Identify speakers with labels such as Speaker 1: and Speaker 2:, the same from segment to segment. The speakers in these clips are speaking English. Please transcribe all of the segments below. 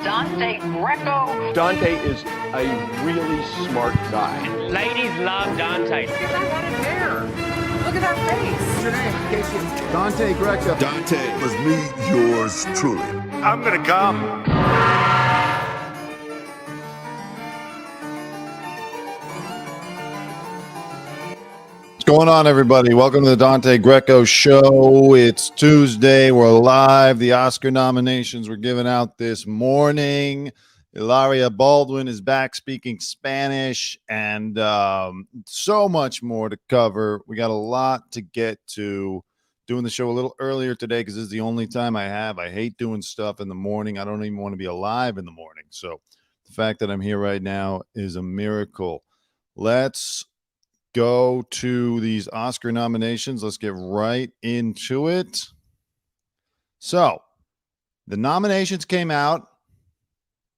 Speaker 1: Dante Greco.
Speaker 2: Dante is a really smart guy.
Speaker 1: Ladies love Dante. Look at that one hair. Look at that face. What's your name? Casey.
Speaker 2: Dante Greco.
Speaker 3: Dante was me, yours truly.
Speaker 4: I'm gonna come.
Speaker 5: What's going on, everybody? Welcome to the Dante Greco Show. It's Tuesday. We're live. The Oscar nominations were given out this morning. Hilaria Baldwin is back speaking Spanish, and so much more to cover. We got a lot to get to. Doing the show a little earlier today because this is the only time I have. I hate doing stuff in the morning. I don't even want to be alive in the morning. So the fact that I'm here right now is a miracle. Let's go to these Oscar nominations. Let's get right into it. So the nominations came out,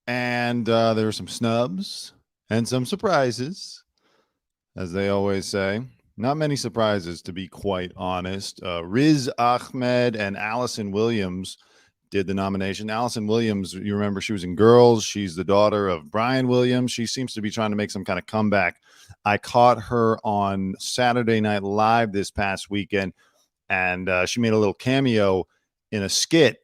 Speaker 5: and there were some snubs and some surprises, as they always say. Not many surprises, to be quite honest. Riz Ahmed and Allison Williams did the nomination. Allison Williams, you remember, she was in Girls. She's the daughter of Brian Williams. She seems to be trying to make some kind of comeback. I caught her on Saturday Night Live this past weekend, and she made a little cameo in a skit.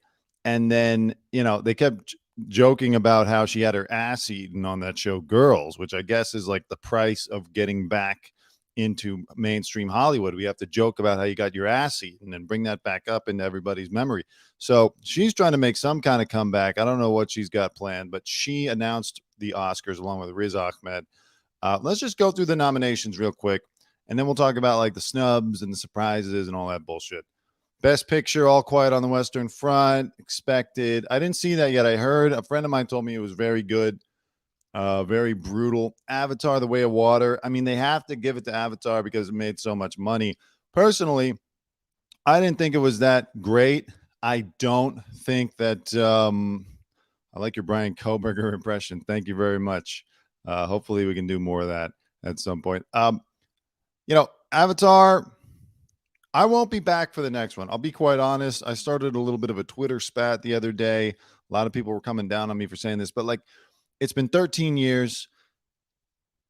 Speaker 5: And then, you know, they kept joking about how she had her ass eaten on that show Girls, which I guess is like the price of getting back into mainstream Hollywood. We have to joke about how you got your ass eaten and bring that back up into everybody's memory. So she's trying to make some kind of comeback. I don't know what she's got planned, but she announced the Oscars along with Riz Ahmed. Let's just go through the nominations real quick, and then we'll talk about like the snubs and the surprises and all that bullshit. Best Picture, All Quiet on the Western Front, expected. I didn't see that yet. I heard a friend of mine told me it was very good. Very brutal. Avatar, The Way of Water. I mean, they have to give it to Avatar because it made so much money. Personally, I didn't think it was that great. I don't think that I like your Brian Koberger impression. Thank you very much. Hopefully we can do more of that at some point. You know, Avatar, I won't be back for the next one. I'll be quite honest. I started a little bit of a Twitter spat the other day. A lot of people were coming down on me for saying this, but like, it's been 13 years.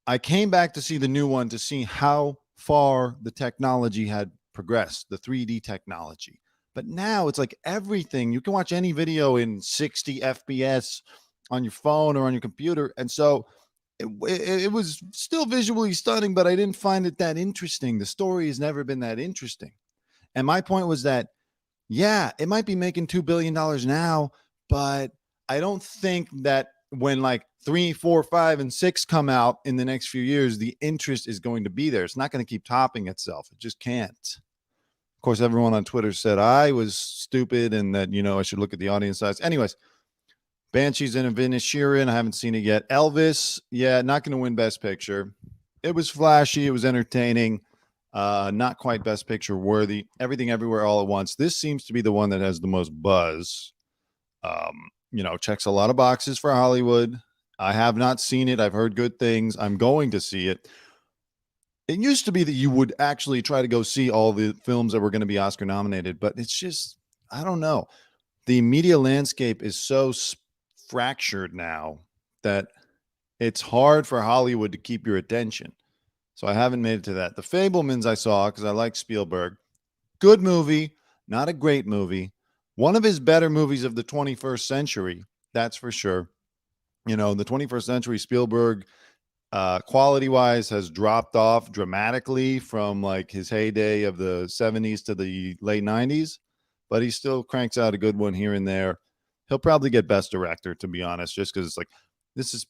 Speaker 5: I came back to see the new one to see how far the technology had progressed, the 3D technology. But now it's like everything. You can watch any video in 60 FPS on your phone or on your computer. And so it was still visually stunning, but I didn't find it that interesting. The story has never been that interesting. And my point was that, yeah, it might be making $2 billion now, but I don't think that when like 3, 4, 5, and 6 come out in the next few years, the interest is going to be there. It's not going to keep topping itself. It just can't. Of course, everyone on Twitter said I was stupid and that, you know, I should look at the audience size. Anyways, Banshees and Inisherin, I haven't seen it yet. Elvis, yeah, not going to win Best Picture. It was flashy. It was entertaining. Not quite Best Picture worthy. Everything Everywhere All at Once. This seems to be the one that has the most buzz. You know, checks a lot of boxes for Hollywood. I have not seen it. I've heard good things. I'm going to see it. It used to be that you would actually try to go see all the films that were going to be Oscar nominated, but it's just, I don't know. The media landscape is so fractured now that it's hard for Hollywood to keep your attention. So I haven't made it to that. The Fabelmans I saw because I like Spielberg. Good movie, not a great movie. One of his better movies of the 21st century, that's for sure. You know, the 21st century, Spielberg, quality-wise, has dropped off dramatically from like his heyday of the 70s to the late 90s, but he still cranks out a good one here and there. He'll probably get Best Director, to be honest, just because it's like, this is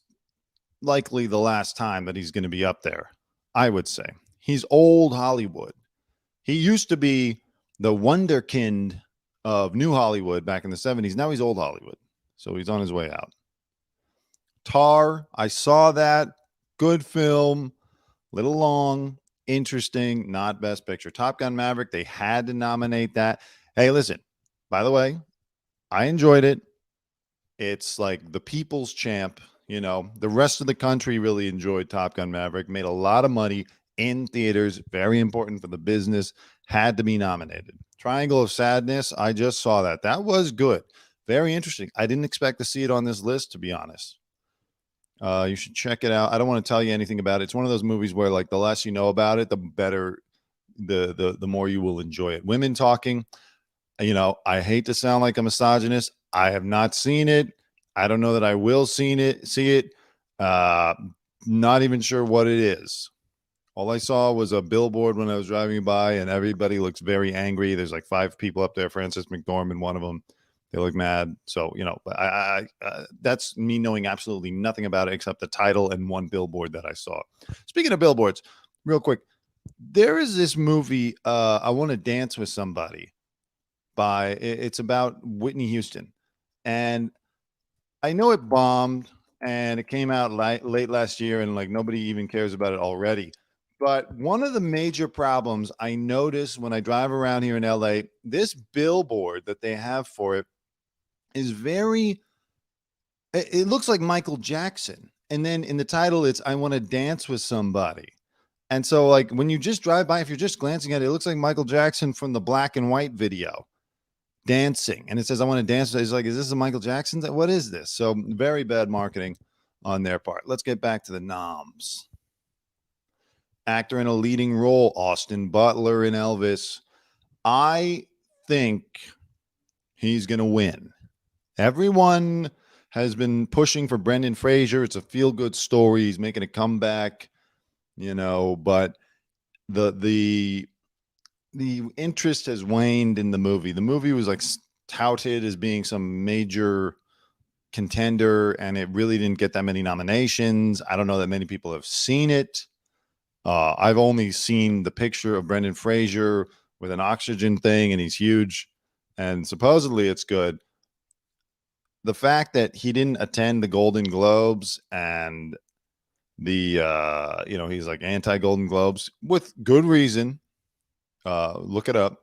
Speaker 5: likely the last time that he's going to be up there, I would say. He's old Hollywood. He used to be the wunderkind of New Hollywood back in the 70s. Now he's old Hollywood. So he's on his way out. Tar, I saw that. Good film. Little long. Interesting. Not Best Picture. Top Gun Maverick, they had to nominate that. Hey, listen, by the way, I enjoyed it. It's like the people's champ. You know, the rest of the country really enjoyed Top Gun Maverick. Made a lot of money in theaters. Very important for the business. Had to be nominated. Triangle of Sadness, I just saw that. That was good. Very interesting. I didn't expect to see it on this list, to be honest. You should check it out. I don't want to tell you anything about it. It's one of those movies where, like, the less you know about it, the better, the more you will enjoy it. Women talking. You know, I hate to sound like a misogynist. I have not seen it. I don't know that I will see it. Not even sure what it is. All I saw was a billboard when I was driving by, and everybody looks very angry. There's like 5 people up there. Frances McDormand, one of them. They look mad. So, you know, that's me knowing absolutely nothing about it except the title and one billboard that I saw. Speaking of billboards, real quick, there is this movie, I Want to Dance with Somebody. It's about Whitney Houston, and I know it bombed and it came out late last year, and like nobody even cares about it already. But one of the major problems I notice when I drive around here in LA, this billboard that they have for it is it looks like Michael Jackson, and then in the title it's I Want to Dance with Somebody. And so, like, when you just drive by, if you're just glancing at it, it looks like Michael Jackson from the black and white video dancing, and it says I want to dance. It's like, is this a Michael Jackson? What is this? So very bad marketing on their part. Let's get back to the noms. Actor in a leading role, Austin Butler in Elvis. I think he's gonna win. Everyone has been pushing for Brendan Fraser. It's a feel-good story. He's making a comeback, you know, but the interest has waned in the movie. The movie was like touted as being some major contender, and it really didn't get that many nominations. I don't know that many people have seen it. I've only seen the picture of Brendan Fraser with an oxygen thing, and he's huge, and supposedly it's good. The fact that he didn't attend the Golden Globes and the you know, he's like anti-Golden Globes with good reason. Look it up.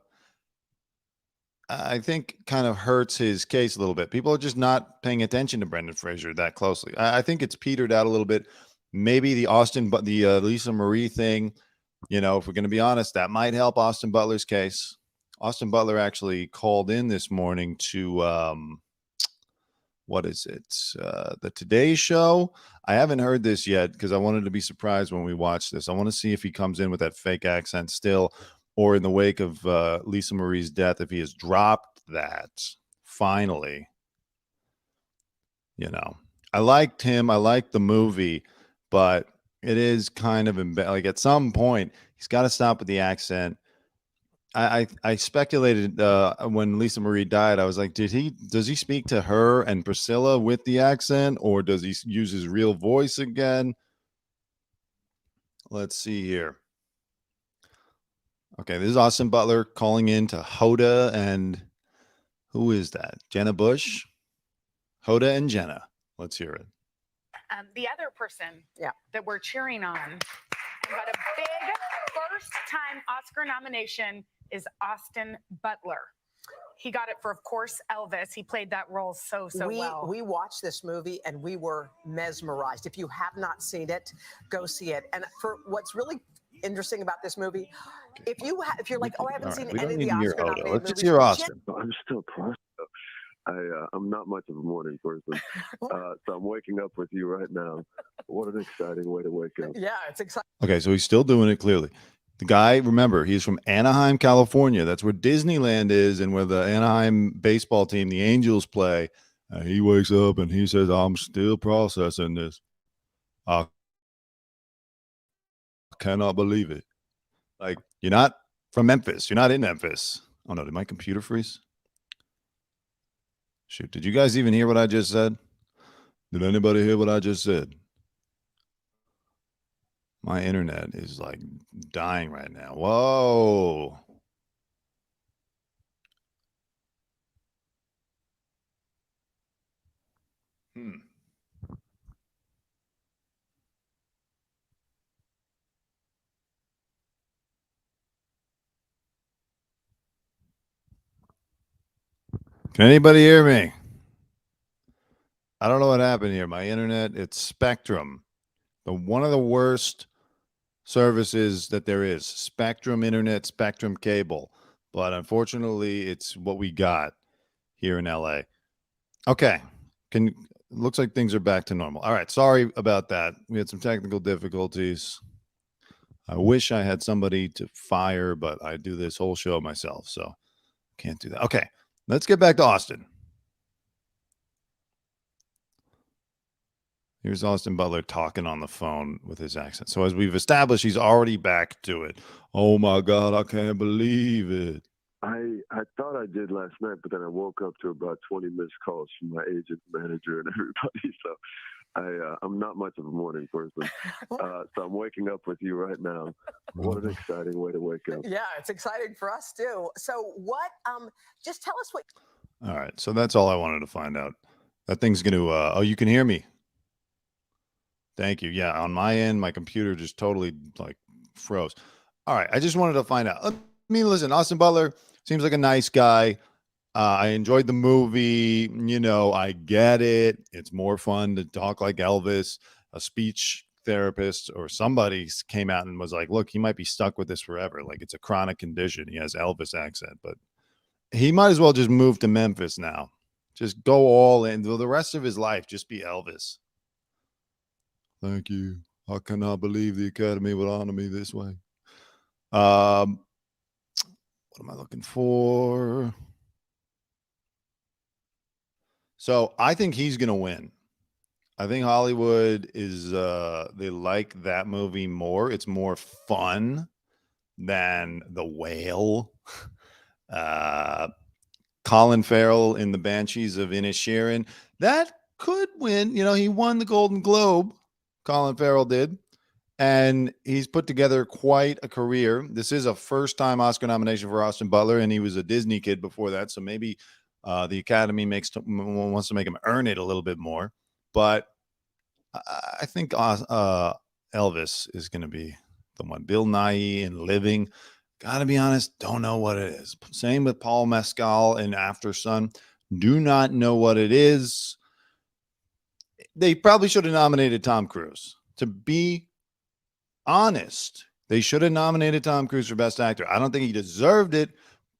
Speaker 5: I think kind of hurts his case a little bit. People are just not paying attention to Brendan Fraser that closely. I think it's petered out a little bit. Maybe the Lisa Marie thing, you know, if we're going to be honest, that might help Austin Butler's case. Austin Butler actually called in this morning to what is it? The Today Show. I haven't heard this yet because I wanted to be surprised when we watch this. I want to see if he comes in with that fake accent still, or in the wake of Lisa Marie's death, if he has dropped that finally. You know, I liked him. I liked the movie, but it is kind of like at some point he's got to stop with the accent. I speculated when Lisa Marie died. I was like, does he speak to her and Priscilla with the accent, or does he use his real voice again? Let's see here. Okay, this is Austin Butler calling in to Hoda and who is that? Jenna Bush? Hoda and Jenna. Let's hear it.
Speaker 4: The other person that we're cheering on and got a big first-time Oscar nomination is Austin Butler. He got it for, of course, Elvis. He played that role so well.
Speaker 6: We watched this movie and we were mesmerized. If you have not seen it, go see it. And for what's really interesting about this movie, if you're like, oh, I haven't seen any of the Oscar nominated movies.
Speaker 5: Let's just hear Austin.
Speaker 3: I'm still processing. I'm not much of a morning person, so I'm waking up with you right now. What an exciting way to wake up.
Speaker 6: Yeah, it's exciting.
Speaker 5: Okay, so he's still doing it clearly. The guy, remember, he's from Anaheim, California. That's where Disneyland is and where the Anaheim baseball team, the Angels, play. He wakes up and he says, I'm still processing this. I cannot believe it. Like, you're not from Memphis. You're not in Memphis. Oh, no, did my computer freeze? Shoot, did you guys even hear what I just said? Did anybody hear what I just said? My internet is like dying right now. Whoa. Can anybody hear me? I don't know what happened here. My internet, it's Spectrum. One of the worst services that there is. Spectrum internet, Spectrum cable. But unfortunately, it's what we got here in LA. Okay. Looks like things are back to normal. All right. Sorry about that. We had some technical difficulties. I wish I had somebody to fire, but I do this whole show myself, so can't do that. Okay. Let's get back to Austin. Here's Austin Butler talking on the phone with his accent. So as we've established, he's already back to it. Oh my God, I can't believe it.
Speaker 3: I thought I did last night, but then I woke up to about 20 missed calls from my agent, manager, and everybody. So I'm not much of a morning person. So I'm waking up with you right now. What an exciting way to wake up.
Speaker 6: Yeah, it's exciting for us too. So what, just tell us what.
Speaker 5: All right. So that's all I wanted to find out. That thing's going to, oh, you can hear me. Thank you. Yeah. On my end, my computer just totally like froze. All right. I just wanted to find out. I mean, listen, Austin Butler seems like a nice guy. I enjoyed the movie. You know, I get it. It's more fun to talk like Elvis. A speech therapist or somebody came out and was like, look, he might be stuck with this forever. Like it's a chronic condition. He has Elvis accent, but he might as well just move to Memphis now. Just go all in. The rest of his life, just be Elvis. Thank you. I cannot believe the Academy would honor me this way. What am I looking for? So I think he's going to win. I think Hollywood is, they like that movie more. It's more fun than The Whale. Colin Farrell in The Banshees of Inisherin. That could win. You know, he won the Golden Globe. Colin Farrell did. And he's put together quite a career. This is a first-time Oscar nomination for Austin Butler, and he was a Disney kid before that. So maybe the Academy wants to make him earn it a little bit more. But I think Elvis is going to be the one. Bill Nighy in Living. Got to be honest, don't know what it is. Same with Paul Mescal in After Sun. Do not know what it is. They probably should have nominated Tom Cruise. To be honest, they should have nominated Tom Cruise for Best Actor. I don't think he deserved it,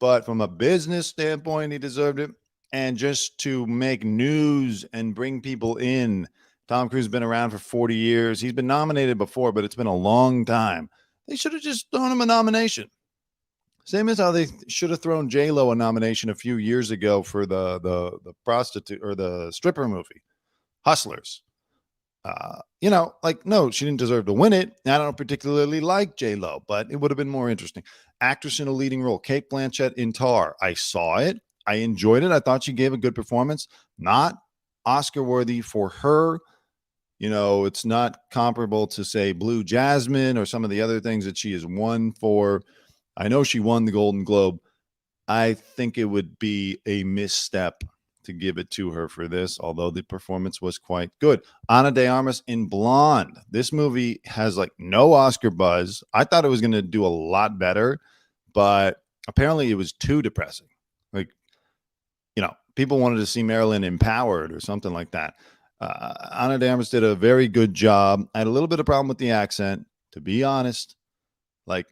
Speaker 5: but from a business standpoint, he deserved it. And just to make news and bring people in, Tom Cruise has been around for 40 years. He's been nominated before, but it's been a long time. They should have just thrown him a nomination. Same as how they should have thrown J-Lo a nomination a few years ago for the prostitute or the stripper movie, Hustlers. You know, like, no, she didn't deserve to win it. I don't particularly like J-Lo, but it would have been more interesting. Actress in a leading role, Cate Blanchett in Tar. I saw it. I enjoyed it. I thought she gave a good performance. Not Oscar worthy for her. You know, it's not comparable to, say, Blue Jasmine or some of the other things that she has won for. I know she won the Golden Globe. I think it would be a misstep to give it to her for this, although the performance was quite good. Ana de Armas in Blonde. This movie has like no Oscar buzz. I thought it was going to do a lot better, but apparently it was too depressing. Like, you know, people wanted to see Marilyn empowered or something like that. Ana de Armas did a very good job. I had a little bit of problem with the accent, to be honest. Like,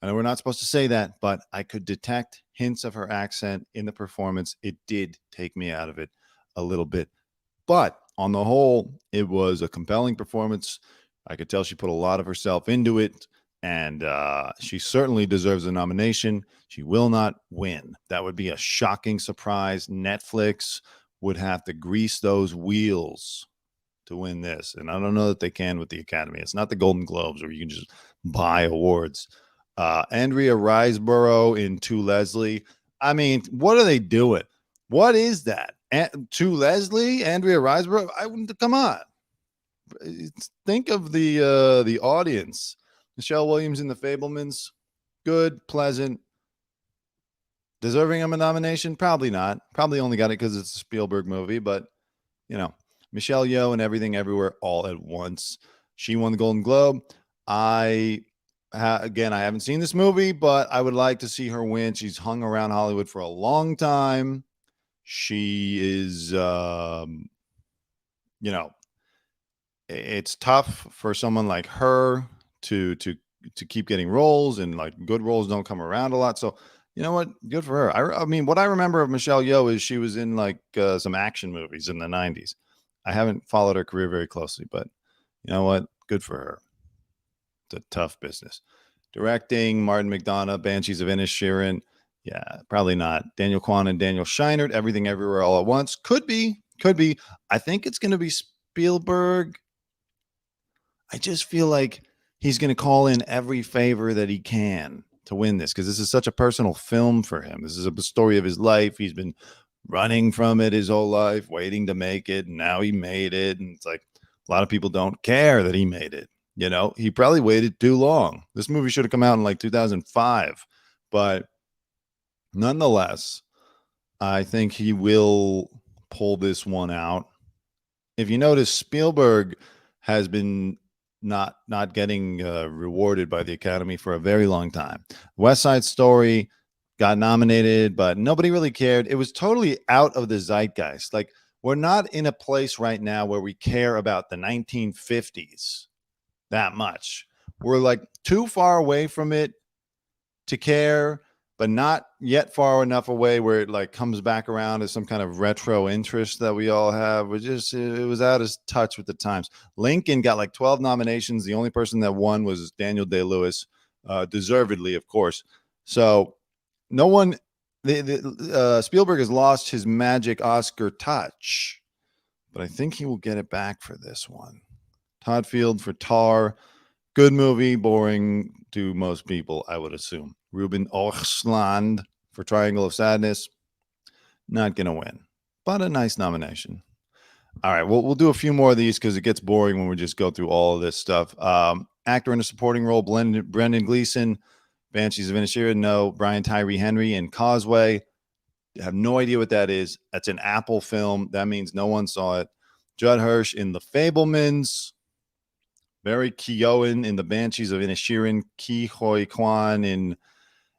Speaker 5: I know we're not supposed to say that, but I could detect hints of her accent in the performance. It did take me out of it a little bit. But on the whole, it was a compelling performance. I could tell she put a lot of herself into it, and she certainly deserves a nomination. She will not win. That would be a shocking surprise. Netflix would have to grease those wheels to win this, and I don't know that they can with the Academy. It's not the Golden Globes where you can just buy awards. Andrea Riseborough in To Leslie. I mean, what are they doing? What is that? To Leslie, Andrea Riseborough. Come on. Think of the audience. Michelle Williams in The Fabelmans. Good, pleasant. Deserving of a nomination? Probably not. Probably only got it because it's a Spielberg movie, but you know, Michelle Yeoh and Everything Everywhere All at Once. She won the Golden Globe. Again, I haven't seen this movie, but I would like to see her win. She's hung around Hollywood for a long time. She is, you know, it's tough for someone like her to keep getting roles, and like good roles don't come around a lot. So, You know what? Good for her. I mean, what I remember of Michelle Yeoh is she was in like some action movies in the 90s. I haven't followed her career very closely, but you know what? Good for her. It's a tough business. Directing, Martin McDonagh, Banshees of Inisherin. Yeah, probably not. Daniel Kwan and Daniel Scheinert, Everything Everywhere All at Once. Could be. I think it's going to be Spielberg. I just feel like he's going to call in every favor that he can to win this because this is such a personal film for him. This is a story of his life. He's been running from it his whole life, waiting to make it, and now he made it. And it's like a lot of people don't care that he made it. You know, he probably waited too long. This movie should have come out in like 2005, but nonetheless, I think he will pull this one out. If you notice, Spielberg has been not getting rewarded by the Academy for a very long time. West Side Story got nominated, but nobody really cared. It was totally out of the zeitgeist. Like, we're not in a place right now where we care about the 1950s that much. We're like too far away from it to care, but not yet far enough away where it like comes back around as some kind of retro interest that we all have. It was out of touch with the times. Lincoln got like 12 nominations. The only person that won was Daniel Day-Lewis, deservedly, of course. So no one, Spielberg has lost his magic Oscar touch, but I think he will get it back for this one. Todd Field for Tar. Good movie, boring to most people, I would assume. Ruben Östlund for Triangle of Sadness. Not going to win, but a nice nomination. All right, we'll do a few more of these because it gets boring when we just go through all of this stuff. Actor in a supporting role, Brendan Gleeson. Banshees of Inisherin, no. Brian Tyree Henry in Causeway. I have no idea what that is. That's an Apple film. That means no one saw it. Judd Hirsch in The Fabelmans. Barry Keoghan in The Banshees of Inisherin. Ki Hoi Kwan in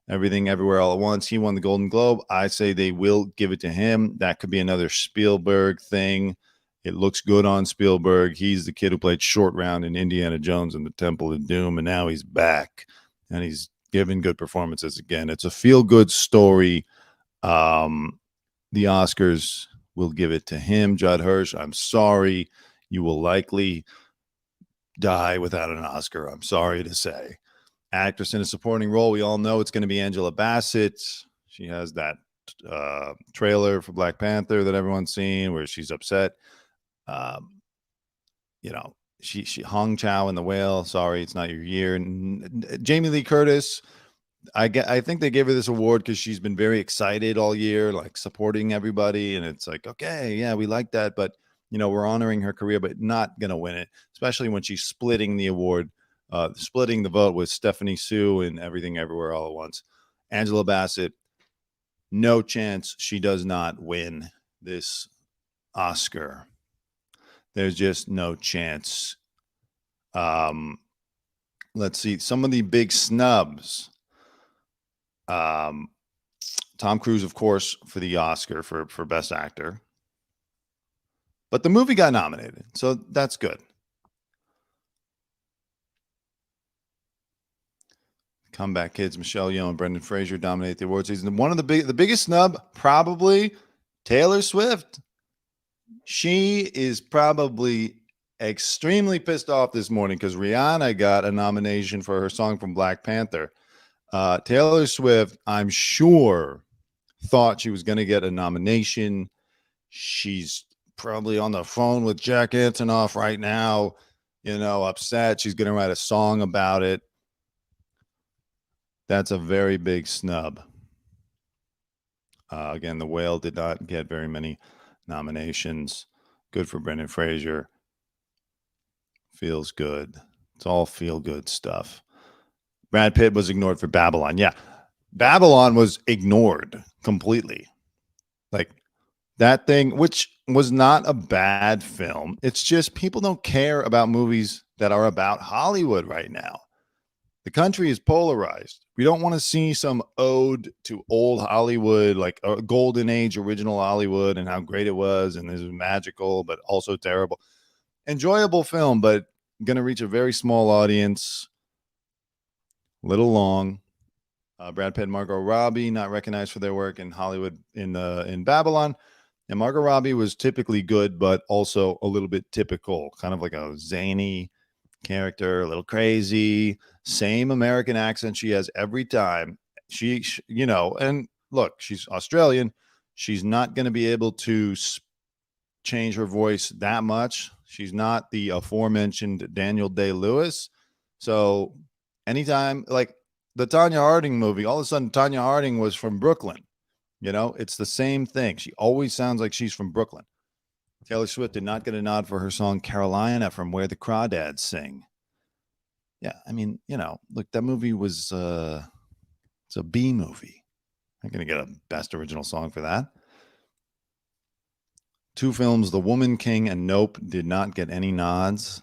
Speaker 5: Everything Everywhere All at Once. He won the Golden Globe. I say they will give it to him. That could be another Spielberg thing. It looks good on Spielberg. He's the kid who played Short Round in Indiana Jones and the Temple of Doom, and now he's back, and he's giving good performances again. It's a feel-good story. The Oscars will give it to him. Judd Hirsch, I'm sorry. You will likely die without an Oscar, I'm sorry to say. Actress in a supporting role, we all know it's going to be Angela Bassett. She has that trailer for Black Panther that everyone's seen where she's upset. You know, she Hong Chow in The Whale. Sorry, it's not your year. Jamie Lee Curtis, I think they gave her this award because she's been very excited all year, like supporting everybody. And it's like, okay, yeah, we like that. But, you know, we're honoring her career, but not going to win it, especially when she's splitting the award, splitting the vote with Stephanie Sue and Everything Everywhere All at Once. Angela Bassett, no chance she does not win this Oscar. There's just no chance. Let's see. Some of the big snubs. Tom Cruise, of course, for the Oscar for Best Actor. But the movie got nominated, so that's good. Comeback Kids, Michelle Yeoh and Brendan Fraser dominate the award season. One of the biggest snub, probably Taylor Swift. She is probably extremely pissed off this morning because Rihanna got a nomination for her song from Black Panther. Taylor Swift, I'm sure, thought she was going to get a nomination. She's probably on the phone with Jack Antonoff right now, you know, upset. She's going to write a song about it. That's a very big snub. Again, The Whale did not get very many nominations. Good for Brendan Fraser. Feels good. It's all feel-good stuff. Brad Pitt was ignored for Babylon. Yeah, Babylon was ignored completely. Like that thing, which was not a bad film. It's just people don't care about movies that are about Hollywood right now. The country is polarized. We don't want to see some ode to old Hollywood, like a golden age original Hollywood and how great it was. And this is magical, but also terrible. Enjoyable film, but going to reach a very small audience. Little long. Brad Pitt and Margot Robbie not recognized for their work in Hollywood in Babylon. And Margot Robbie was typically good, but also a little bit typical, kind of like a zany character, a little crazy, same American accent she has every time. She and look, she's Australian. She's not going to be able to change her voice that much. She's not the aforementioned Daniel Day-Lewis. So anytime, like the Tonya Harding movie, all of a sudden Tonya Harding was from Brooklyn. It's the same thing. She always sounds like she's from Brooklyn. Taylor Swift did not get a nod for her song Carolina from Where the Crawdads Sing. Yeah, I mean, look, that movie was it's a B movie. I'm going to get a Best Original Song for that. 2 films, The Woman King and Nope, did not get any nods.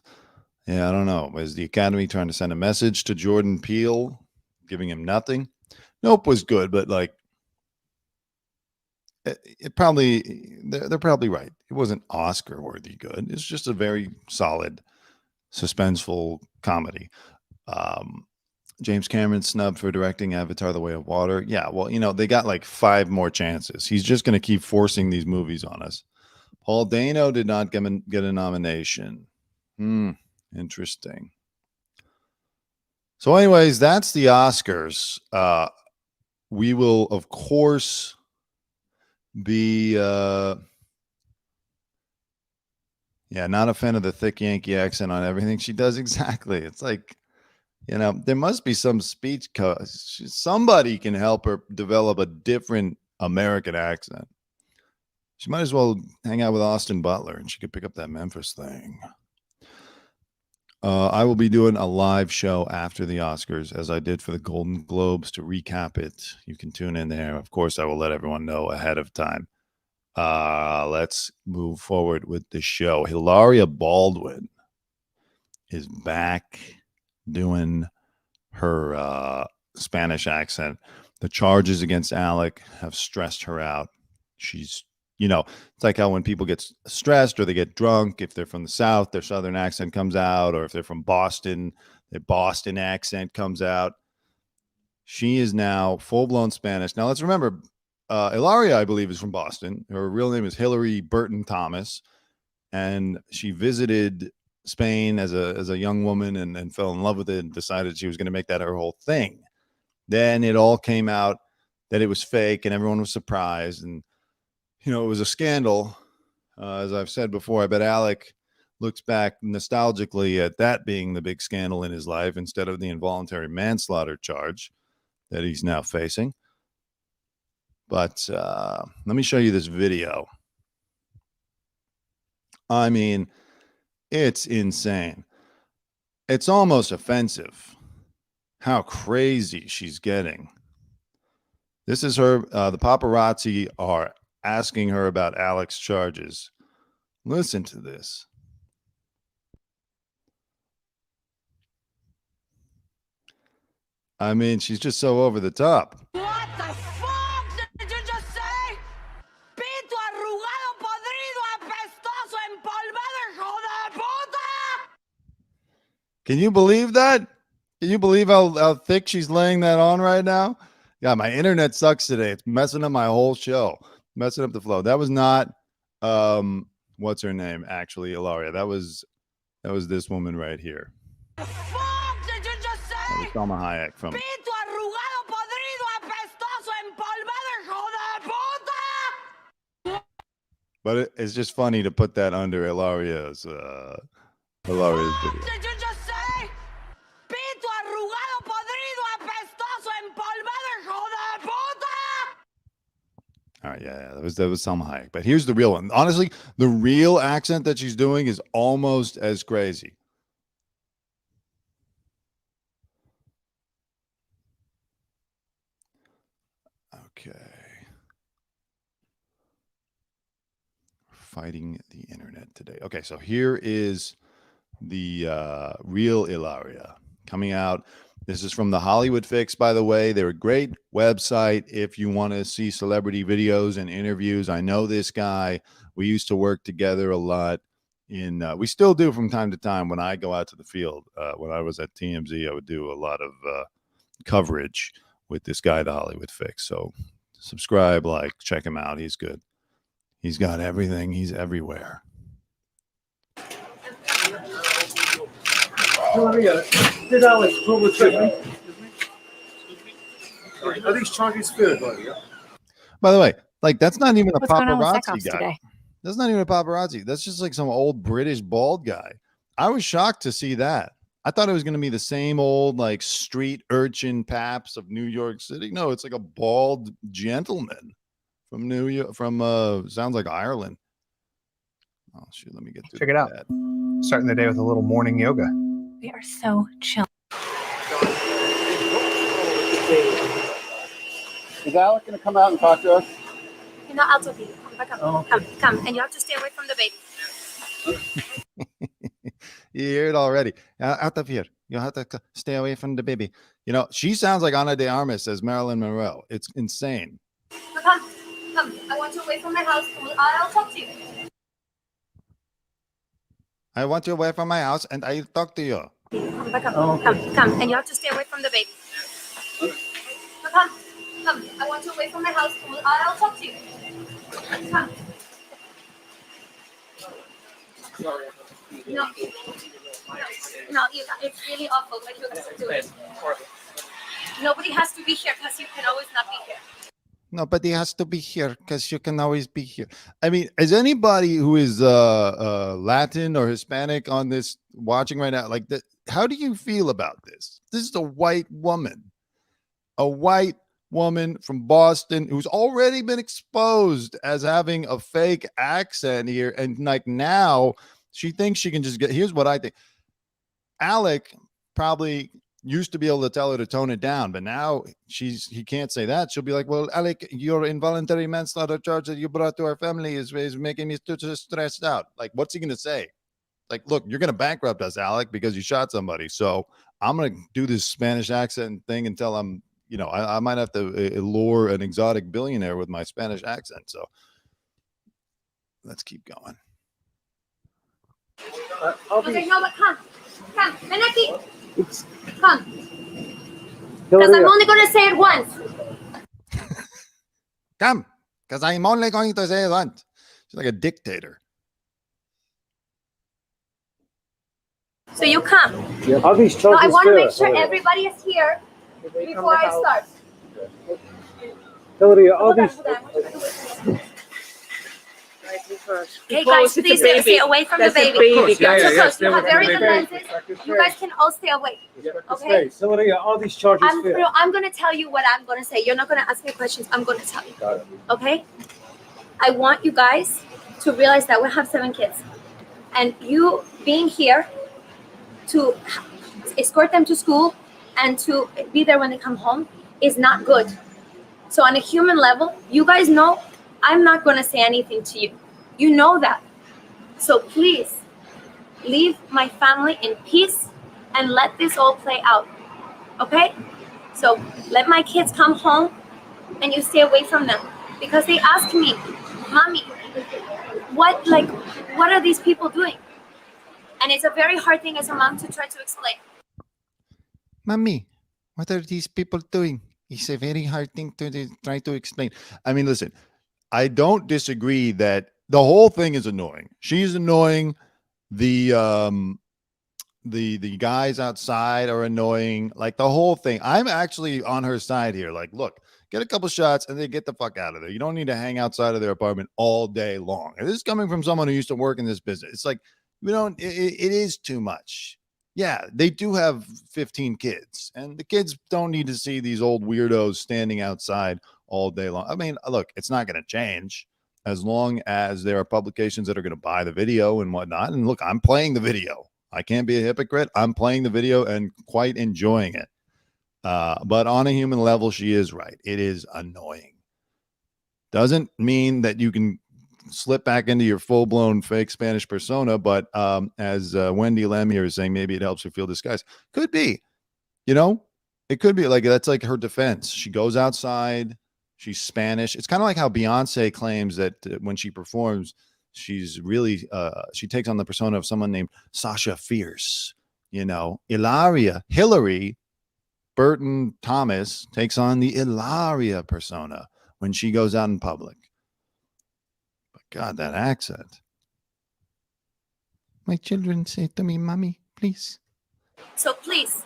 Speaker 5: Yeah, I don't know. Was the Academy trying to send a message to Jordan Peele, giving him nothing? Nope was good, but like, it probably, they're probably right. It wasn't Oscar worthy good. It's just a very solid, suspenseful comedy. James Cameron snubbed for directing Avatar: The Way of Water. Yeah, well, they got like 5 more chances. He's just going to keep forcing these movies on us. Paul Dano did not get a nomination. Interesting. So anyways, that's the Oscars. We will, of course, be not a fan of the thick Yankee accent on everything she does. Exactly. It's like, there must be some speech somebody can help her develop a different American accent. She might as well hang out with Austin Butler and she could pick up that Memphis thing. I will be doing a live show after the Oscars, as I did for the Golden Globes, to recap it. You can tune in there. Of course, I will let everyone know ahead of time. Let's move forward with the show. Hilaria Baldwin is back doing her Spanish accent. The charges against Alec have stressed her out. She's, it's like how when people get stressed or they get drunk, if they're from the South, their Southern accent comes out, or if they're from Boston, their Boston accent comes out. She is now full-blown Spanish. Now, let's remember, Hilaria, I believe, is from Boston. Her real name is Hillary Burton Thomas, and she visited Spain as a young woman and fell in love with it and decided she was going to make that her whole thing. Then it all came out that it was fake and everyone was surprised. And, it was a scandal. As I've said before, I bet Alec looks back nostalgically at that being the big scandal in his life instead of the involuntary manslaughter charge that he's now facing. But let me show you this video. I mean, it's insane. It's almost offensive how crazy she's getting. This is her. The paparazzi are asking her about Alec's charges. Listen to this. I mean, she's just so over the top.
Speaker 7: What the fuck did you just say? Pito arrugado, podrido, apestoso, empolvado, hijo de puta!
Speaker 5: Can you believe that? Can you believe how thick she's laying that on right now? Yeah, my internet sucks today. It's messing up my whole show, messing up the flow. That was not, what's her name? Actually, Hilaria. That was this woman right here.
Speaker 7: What the fuck did you just say?
Speaker 5: That was Salma Hayek from.
Speaker 7: Pito arrugado, podrido, apestoso, empolvado, hijo de puta!
Speaker 5: But it's just funny to put that under Hilaria's video.
Speaker 7: Did you just say? Pito arrugado, podrido, apestoso, empolvado, hijo de puta!
Speaker 5: All right, yeah, that was Salma Hayek. But here's the real one. Honestly, the real accent that she's doing is almost as crazy. Okay. Fighting the internet today. Okay, so here is the real Hilaria coming out. This is from the Hollywood Fix, by the way. They're a great website if you want to see celebrity videos and interviews. I know this guy. We used to work together a lot. We still do from time to time when I go out to the field. When I was at TMZ, I would do a lot of coverage with this guy, The Hollywood Fix. So subscribe, like, check him out. He's good. He's got everything. He's everywhere.
Speaker 8: Did Alex pull the trigger? Are these charges fair, buddy?
Speaker 5: By the way, like, that's not even a
Speaker 9: What's going on with
Speaker 5: paparazzi
Speaker 9: Sekoffs
Speaker 5: guy.
Speaker 9: today?
Speaker 5: That's not even a paparazzi. That's just like some old British bald guy. I was shocked to see that. I thought it was going to be the same old like street urchin paps of New York City. No, it's like a bald gentleman from New York, from sounds like Ireland. Oh shoot, let me get to
Speaker 10: Check it out. Starting the day with a little morning yoga.
Speaker 9: We are so chill.
Speaker 2: Is Alec going to come out and talk to us?
Speaker 9: You know, I'll talk to you. Come back up.
Speaker 2: Oh.
Speaker 9: Come. And you have to stay away from the baby.
Speaker 5: You hear it already. Out of here. You have to stay away from the baby. You know, she sounds like Ana de Armas as Marilyn Monroe. It's insane.
Speaker 9: Come. I want you away from my house. I'll talk to you.
Speaker 5: I want you away from my house and I'll talk to you.
Speaker 9: Come back up.
Speaker 2: Oh.
Speaker 9: Come. And you have to stay away from the baby. Come. I want you away from my house. I'll talk to you. Come. No, it's really awful what you guys are doing. Nobody has to be here because you can always not be here.
Speaker 5: Nobody has to be here because you can always be here. I mean, is anybody who is Latin or Hispanic on this watching right now? Like, how do you feel about this? This is a white woman from Boston who's already been exposed as having a fake accent here. And like now she thinks she can just get, here's what I think. Alec probably used to be able to tell her to tone it down, but now he can't say that. She'll be like, well, Alec, your involuntary manslaughter charge that you brought to our family is making me too stressed out. Like, what's he going to say? Like, look, you're going to bankrupt us, Alec, because you shot somebody. So I'm going to do this Spanish accent thing until I'm, you know, I might have to allure an exotic billionaire with my Spanish accent. So let's keep going.
Speaker 9: Okay, no, but come. Ven aquí. Come. Because I'm only going to say it once.
Speaker 5: Come, because I'm only going to say it once. She's like a dictator.
Speaker 9: So you come.
Speaker 8: Yeah. Are these
Speaker 9: No,
Speaker 8: charges
Speaker 9: I want to
Speaker 8: fair?
Speaker 9: make sure everybody is here before I start.
Speaker 8: Hillary, are these...
Speaker 9: Okay, guys, please stay away from the baby. You're too close. You have very good lenses. You guys can all stay away. Okay?
Speaker 8: Hillary, are these charges fair?
Speaker 9: I'm going to tell you what I'm going to say. You're not going to ask me questions. I'm going to tell you. Okay? I want you guys to realize that we have 7 kids. And you being here to escort them to school and to be there when they come home is not good. So on a human level, you guys know I'm not going to say anything to you. You know that. So please leave my family in peace and let this all play out. Okay? So let my kids come home and you stay away from them. Because they ask me, Mommy, what are these people doing? And it's a very hard thing as a mom to try to explain.
Speaker 5: Mommy, what are these people doing? It's a very hard thing to try to explain. I mean, listen, I don't disagree that the whole thing is annoying. She's annoying. The guys outside are annoying. Like the whole thing. I'm actually on her side here. Like, look, get a couple shots and then get the fuck out of there. You don't need to hang outside of their apartment all day long. And this is coming from someone who used to work in this business. It's like, it is too much. Yeah, they do have 15 kids, and the kids don't need to see these old weirdos standing outside all day long. I mean, look, it's not going to change as long as there are publications that are going to buy the video and whatnot. And look, I'm playing the video. I can't be a hypocrite. I'm playing the video and quite enjoying it. But on a human level, she is right. It is annoying. Doesn't mean that you can slip back into your full-blown fake Spanish persona, but as Wendy Lem here is saying, maybe it helps her feel disguised. Could be, it could be like that's like her defense. She goes outside, she's Spanish. It's kind of like how Beyonce claims that when she performs, she's really she takes on the persona of someone named Sasha Fierce. Hillary Burton Thomas takes on the Hilaria persona when she goes out in public. But God, that accent. My children say to me, Mommy, please.
Speaker 9: So please,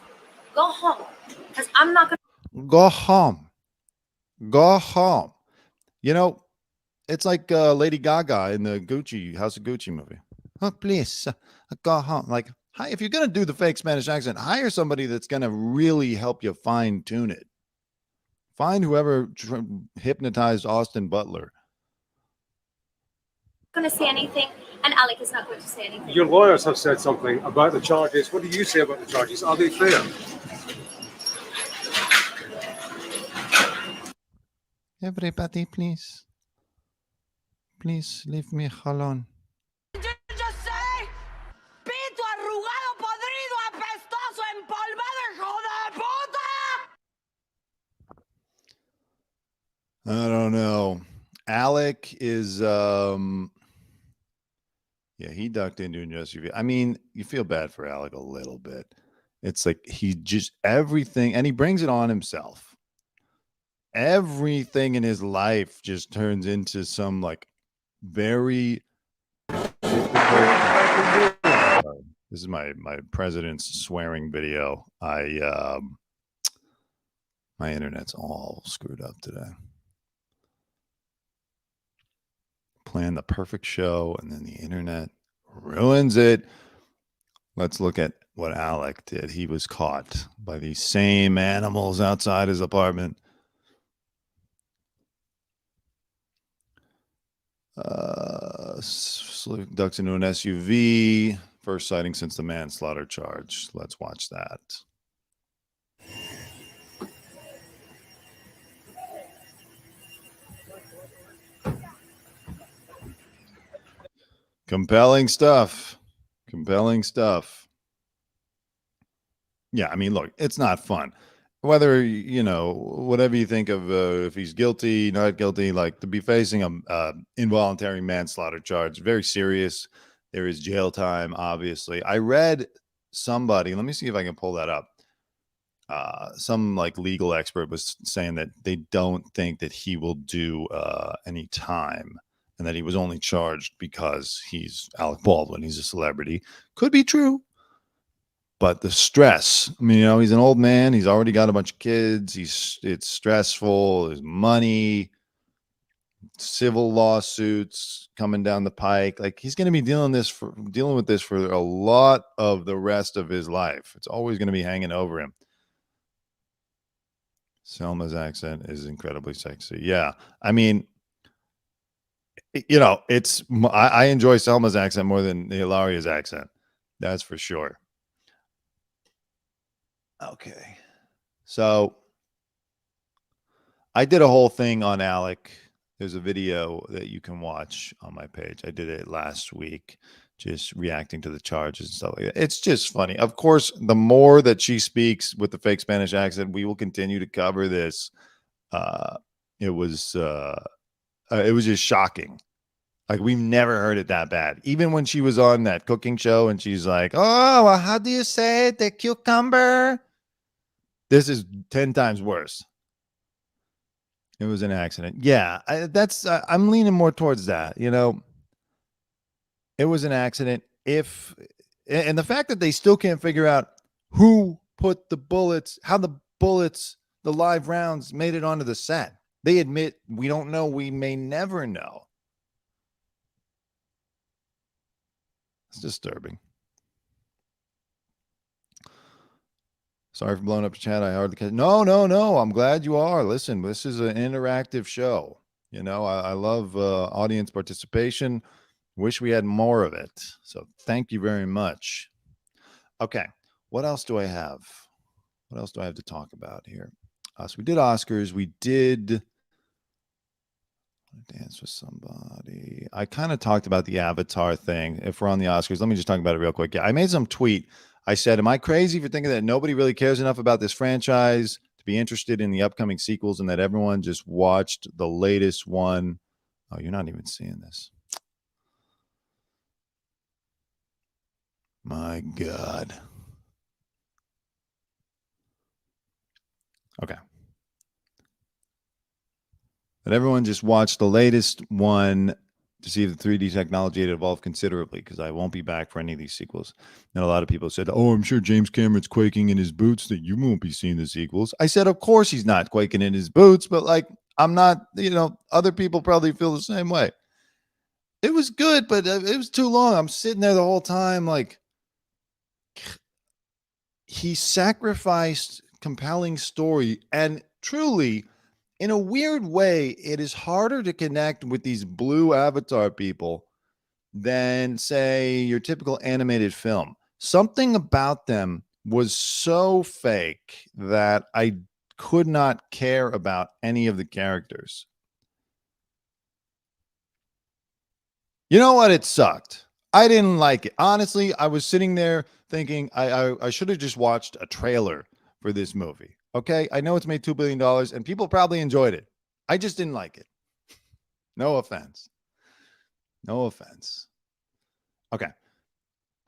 Speaker 9: go home. Because I'm not going to.
Speaker 5: Go home. Go home. You know, it's like Lady Gaga in the House of Gucci movie. Oh, please, go home. Like, if you're going to do the fake Spanish accent, hire somebody that's going to really help you fine tune it. Find whoever hypnotized Austin Butler.
Speaker 9: Going to say anything, and Alec is not going to say anything.
Speaker 8: Your lawyers have said something about the charges. What do you say about the charges? Are they fair?
Speaker 5: Everybody, please. Please leave me alone.
Speaker 7: Did you just say? Pito arrugado, podrido, apestoso, empolvado, hijo de puta!
Speaker 5: I don't know. Alec is he ducked into an SUV. I mean, you feel bad for Alec a little bit. It's like he just everything, and he brings it on himself. Everything in his life just turns into some like very this is my president's swearing video. My internet's all screwed up today. Plan the perfect show and then the internet ruins it. Let's look at what Alec did. He was caught by these same animals outside his apartment. Ducks into an SUV. First sighting since the manslaughter charge. Let's watch that. Compelling stuff. Compelling stuff. Yeah, I mean, look, it's not fun. Whether, whatever you think of if he's guilty, not guilty, like to be facing a involuntary manslaughter charge, very serious. There is jail time, obviously. I read somebody, let me see if I can pull that up. Some like legal expert was saying that they don't think that he will do any time and that he was only charged because he's Alec Baldwin. He's a celebrity. Could be true. But the stress, I mean, he's an old man. He's already got a bunch of kids. It's stressful. There's money, civil lawsuits coming down the pike. Like he's going to be dealing with this for a lot of the rest of his life. It's always going to be hanging over him. Selma's accent is incredibly sexy. Yeah. I mean, I enjoy Selma's accent more than Hilaria's accent. That's for sure. Okay. So I did a whole thing on Alec. There's a video that you can watch on my page. I did it last week, just reacting to the charges and stuff like that. It's just funny. Of course, the more that she speaks with the fake Spanish accent, we will continue to cover this. It was just shocking. Like we've never heard it that bad. Even when she was on that cooking show and she's like, "Oh, well, how do you say it? The cucumber?" This is 10 times worse. It was an accident. Yeah, I'm leaning more towards that. It was an accident. And the fact that they still can't figure out who put the bullets, how the live rounds made it onto the set. They admit we don't know. We may never know. It's disturbing. Sorry for blowing up the chat. I hardly catch. No. I'm glad you are. Listen, this is an interactive show. I love audience participation. Wish we had more of it. So thank you very much. Okay. What else do I have? What else do I have to talk about here? So we did Oscars. We did dance with somebody. I kind of talked about the Avatar thing. If we're on the Oscars, let me just talk about it real quick. Yeah, I made some tweet. I said, am I crazy for thinking that nobody really cares enough about this franchise to be interested in the upcoming sequels and that everyone just watched the latest one? Oh, you're not even seeing this. My God. Okay. But everyone just watch the latest one to see if the 3D technology had evolved considerably, because I won't be back for any of these sequels. And a lot of people said, oh, I'm sure James Cameron's quaking in his boots that you won't be seeing the sequels. I said, of course he's not quaking in his boots, but like, I'm not, other people probably feel the same way. It was good, but it was too long. I'm sitting there the whole time like, he sacrificed compelling story, and truly, in a weird way, it is harder to connect with these blue avatar people than, say, your typical animated film. Something about them was so fake that I could not care about any of the characters. You know what? It sucked. I didn't like it. Honestly, I was sitting there thinking I should have just watched a trailer for this movie. Okay, I know it's made $2 billion and people probably enjoyed it. I just didn't like it. No offense. No offense. Okay.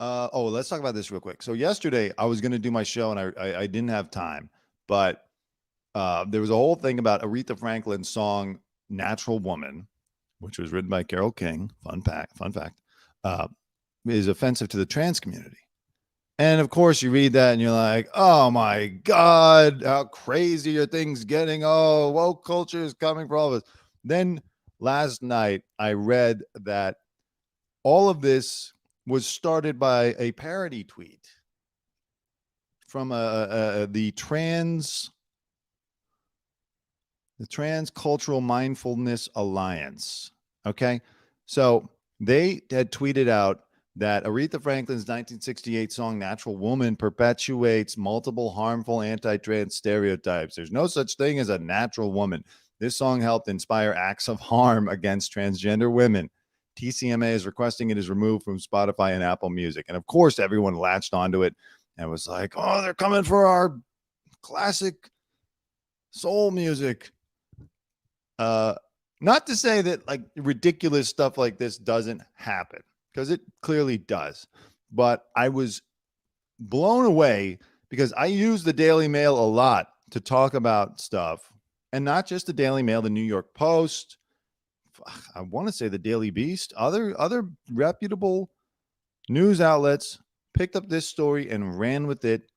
Speaker 5: Let's talk about this real quick. So yesterday I was going to do my show and I didn't have time, but there was a whole thing about Aretha Franklin's song "Natural Woman," which was written by Carole King. Fun fact, is offensive to the trans community. And of course, you read that and you're like, oh my God, how crazy are things getting? Oh, woke culture is coming for all of us. Then last night, I read that all of this was started by a parody tweet from the Trans Cultural Mindfulness Alliance. Okay. So they had tweeted out that Aretha Franklin's 1968 song "Natural Woman" perpetuates multiple harmful anti-trans stereotypes. There's no such thing as a natural woman. This song helped inspire acts of harm against transgender women. TCMA is requesting it is removed from Spotify and Apple Music. And of course, everyone latched onto it and was like, oh, they're coming for our classic soul music. Not to say that like ridiculous stuff like this doesn't happen, because it clearly does. But I was blown away because I use the Daily Mail a lot to talk about stuff, and not just the Daily Mail, the New York Post. I want to say the Daily Beast, other reputable news outlets picked up this story and ran with it.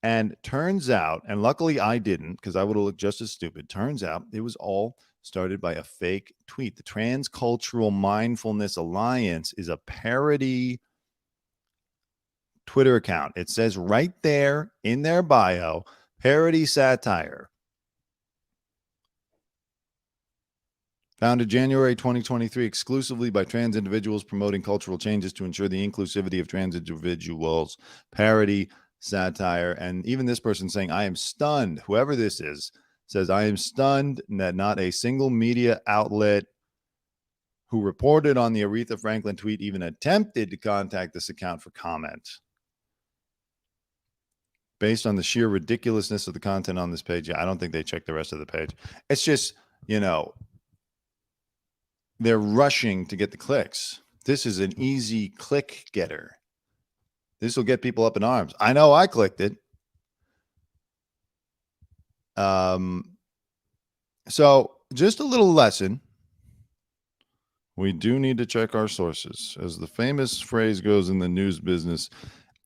Speaker 5: And turns out, and luckily I didn't, because I would have looked just as stupid. Turns out it was all started by a fake tweet. The Transcultural Mindfulness Alliance is a parody Twitter account. It says right there in their bio, parody satire. Founded January 2023 exclusively by trans individuals promoting cultural changes to ensure the inclusivity of trans individuals. Parody satire. And even this person saying, I am stunned. Whoever this is says, I am stunned that not a single media outlet who reported on the Aretha Franklin tweet even attempted to contact this account for comment. Based on the sheer ridiculousness of the content on this page, I don't think they checked the rest of the page. It's just, they're rushing to get the clicks. This is an easy click getter. This will get people up in arms. I know I clicked it. So just a little lesson. We do need to check our sources. As the famous phrase goes in the news business,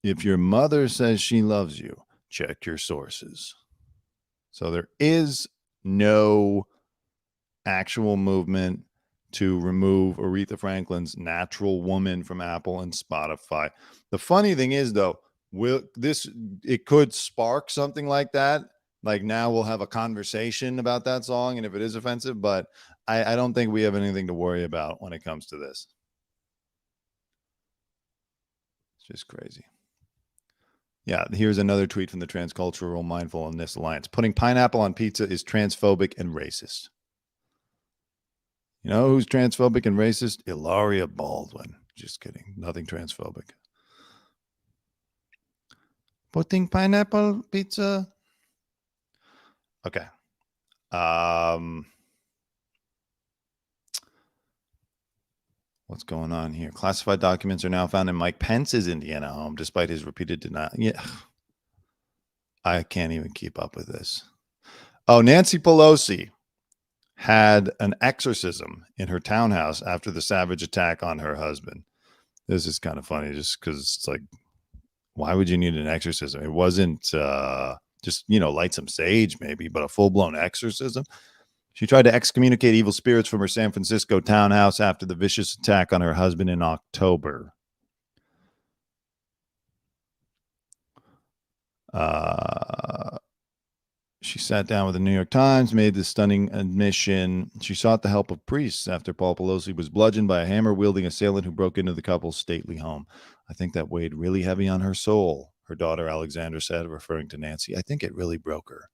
Speaker 5: if your mother says she loves you, check your sources. So there is no actual movement to remove Aretha Franklin's Natural Woman from Apple and Spotify. The funny thing is, though, it could spark something like that. Like now we'll have a conversation about that song, and if it is offensive, but I don't think we have anything to worry about when it comes to this. It's just crazy. Yeah, here's another tweet from the Transcultural Mindfulness Alliance. Putting pineapple on pizza is transphobic and racist. You know who's transphobic and racist? Hilaria Baldwin. Just kidding. Nothing transphobic. Putting pineapple pizza. Okay. What's going on here? Classified documents are now found in Mike Pence's Indiana home, despite his repeated denial. Yeah. I can't even keep up with this. Oh, Nancy Pelosi had an exorcism in her townhouse after the savage attack on her husband. This is kind of funny just because it's like, why would you need an exorcism? It wasn't just, light some sage maybe, but a full-blown exorcism. She tried to excommunicate evil spirits from her San Francisco townhouse after the vicious attack on her husband in October. She sat down with the New York Times, made the stunning admission. She sought the help of priests after Paul Pelosi was bludgeoned by a hammer-wielding assailant who broke into the couple's stately home. I think that weighed really heavy on her soul, her daughter Alexandra said, referring to Nancy. I think it really broke her.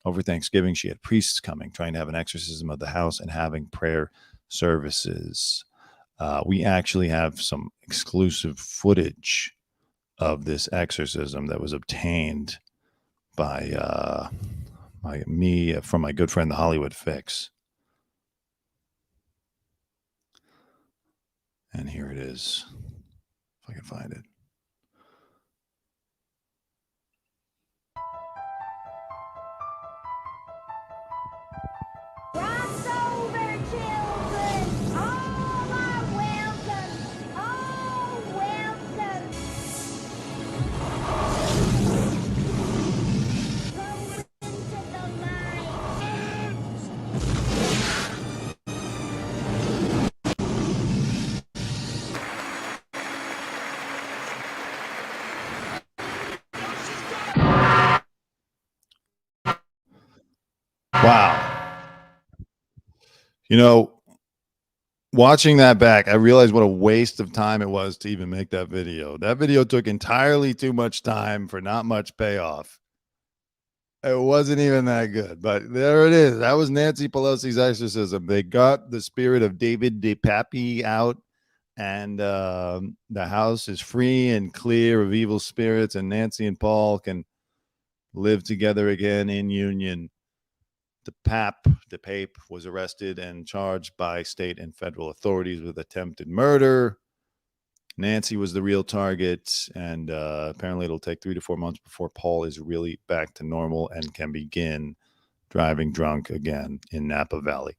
Speaker 5: Over Thanksgiving, she had priests coming, trying to have an exorcism of the house and having prayer services. We actually have some exclusive footage of this exorcism that was obtained by me from my good friend, the Hollywood Fix. And here it is, if I can find it.
Speaker 7: Crossover children, all are welcome. All welcome. Go into the light.
Speaker 5: Wow. Watching that back, I realized what a waste of time it was to even make that video. That video took entirely too much time for not much payoff. It wasn't even that good, but there it is. That was Nancy Pelosi's exorcism. They got the spirit of David DePappy out, and the house is free and clear of evil spirits, and Nancy and Paul can live together again in union. The Pape was arrested and charged by state and federal authorities with attempted murder. Nancy was the real target, and apparently it'll take 3 to 4 months before Paul is really back to normal and can begin driving drunk again in Napa Valley.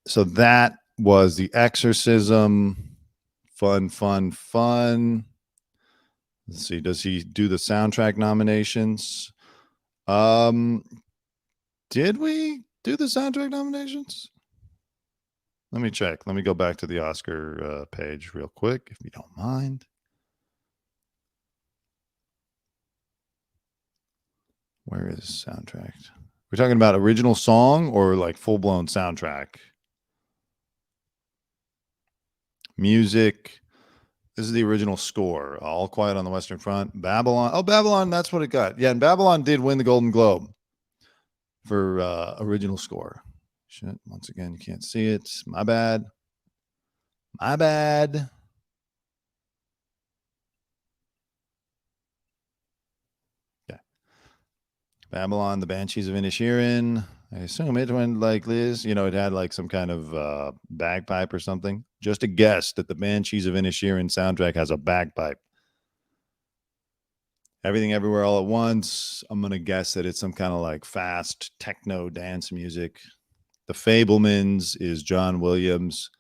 Speaker 5: So that was the exorcism. Fun. Let's see. Does he do the soundtrack nominations? Did we do the soundtrack nominations? Let me check. Let me go back to the Oscar page real quick, if you don't mind. Where is soundtrack? We're talking about original song or like full-blown soundtrack? Music. This is the original score. All Quiet on the Western Front. Babylon. Oh, Babylon, that's what it got. Yeah, and Babylon did win the Golden Globe for original score. Shit, once again, you can't see it. My bad. Okay. Babylon, the Banshees of Inisherin. I assume it went like this. It had like some kind of bagpipe or something. Just a guess that the Banshees of Inisherin soundtrack has a bagpipe. Everything Everywhere All at Once. I'm going to guess that it's some kind of like fast techno dance music. The Fabelmans is John Williams.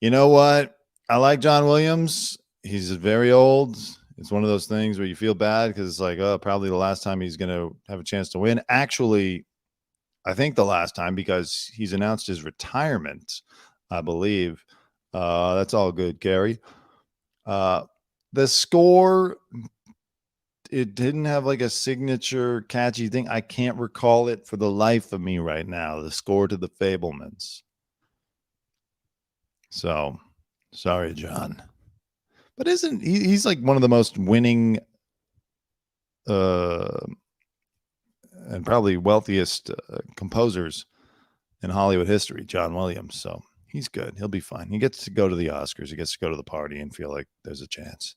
Speaker 5: You know what? I like John Williams. He's very old. It's one of those things where you feel bad because it's like, oh, probably the last time he's going to have a chance to win. Actually, I think the last time, because he's announced his retirement, I believe. That's all good, Gary. The score, it didn't have like a signature catchy thing. I can't recall it for the life of me right now. The score to the Fabelmans. So, sorry, John. But isn't he's like one of the most winning and probably wealthiest composers in Hollywood history, John Williams. So he's good. He'll be fine. He gets to go to the Oscars. He gets to go to the party and feel like there's a chance.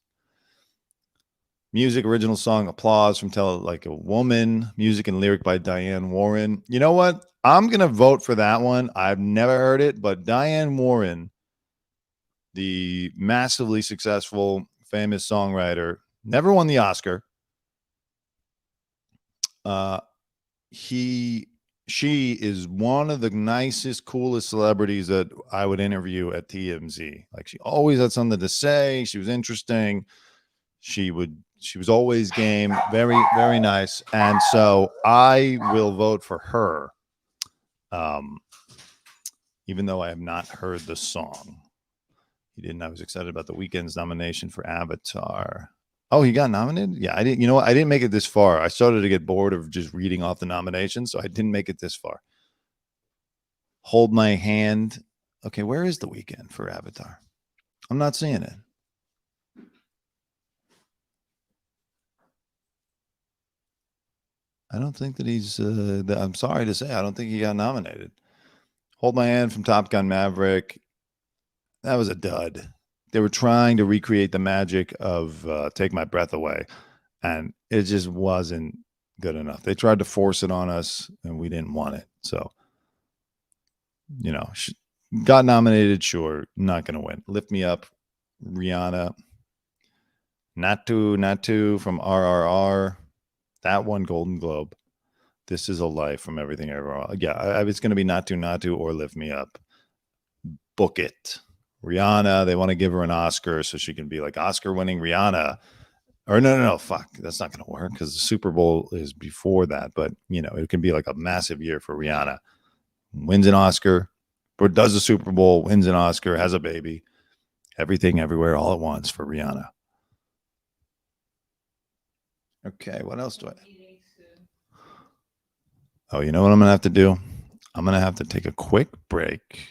Speaker 5: Music, original song, Applause from Tell It Like a Woman. Music and lyric by Diane Warren. You know what? I'm going to vote for that one. I've never heard it, but Diane Warren, the massively successful, famous songwriter, never won the Oscar. she is one of the nicest, coolest celebrities that I would interview at TMZ. Like, she always had something to say. She was interesting. She was always game. Very, very nice. And so I will vote for her. Even though I have not heard the song. He didn't. I was excited about the Weeknd's nomination for Avatar. Oh, he got nominated? Yeah, I didn't. You know what? I didn't make it this far. I started to get bored of just reading off the nominations, so I didn't make it this far. Hold My Hand. Okay, where is the Weeknd for Avatar? I'm not seeing it. I don't think that he's. I'm sorry to say, I don't think he got nominated. Hold My Hand from Top Gun Maverick. That was a dud. They were trying to recreate the magic of Take My Breath Away, and it just wasn't good enough. They tried to force it on us, and we didn't want it. So, you know, she got nominated, sure, not going to win. Lift Me Up, Rihanna. Natu from RRR. That won Golden Globe. This Is a Life from Everything Everywhere. Yeah, it's going to be Natu or Lift Me Up. Book it. Rihanna, they want to give her an Oscar so she can be like Oscar-winning Rihanna. Or no, fuck. That's not going to work because the Super Bowl is before that. But, you know, it can be like a massive year for Rihanna. Wins an Oscar, or does the Super Bowl, wins an Oscar, has a baby. Everything, Everywhere, All at Once for Rihanna. Okay, what else do I... Oh, you know what I'm going to have to do? I'm going to have to take a quick break.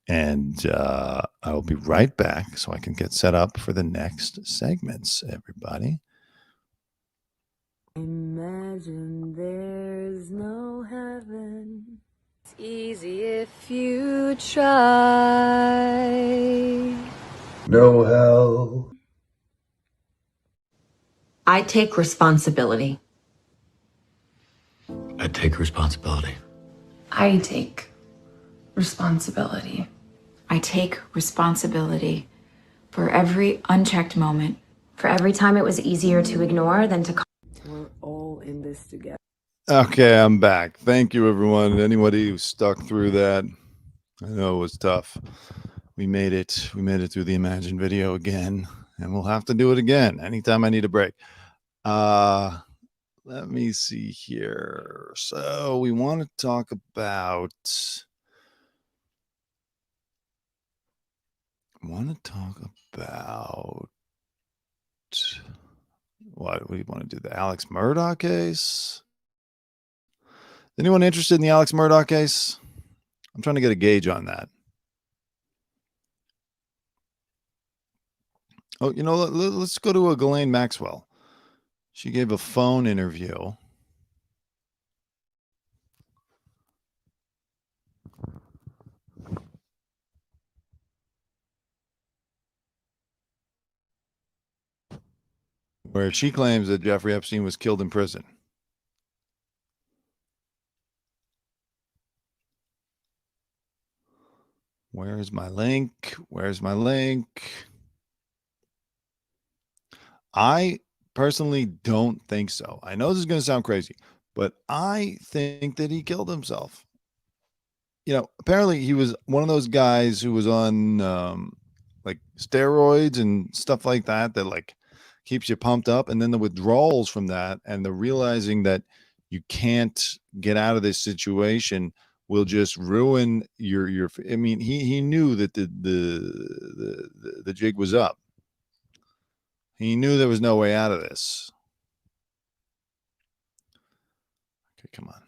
Speaker 5: And I'll be right back so I can get set up for the next segments, everybody.
Speaker 11: Imagine there's no heaven. It's easy if you try.
Speaker 12: No hell.
Speaker 13: I take responsibility.
Speaker 14: I take responsibility.
Speaker 15: I take responsibility.
Speaker 16: I take responsibility for every unchecked moment, for every time it was easier to ignore than to...
Speaker 11: We're all in this together.
Speaker 5: Okay, I'm back. Thank you, everyone. Anybody who stuck through that, I know it was tough. We made it. We made it through the Imagine video again, and we'll have to do it again anytime I need a break. Let me see here. So we want to talk about... what do you want to do? The Alex Murdaugh case? Anyone interested in the Alex Murdaugh case? I'm trying to get a gauge on that. Oh, you know, let's go to a Ghislaine Maxwell. She gave a phone interview. Where she claims that Jeffrey Epstein was killed in prison. Where's my link? Where's my link? I personally don't think so. I know this is going to sound crazy, but I think that he killed himself. You know, apparently he was one of those guys who was on like steroids and stuff like that, that like keeps you pumped up, and then the withdrawals from that and the realizing that you can't get out of this situation will just ruin your I mean, he knew that the jig was up. He knew there was no way out of this. Okay, come on.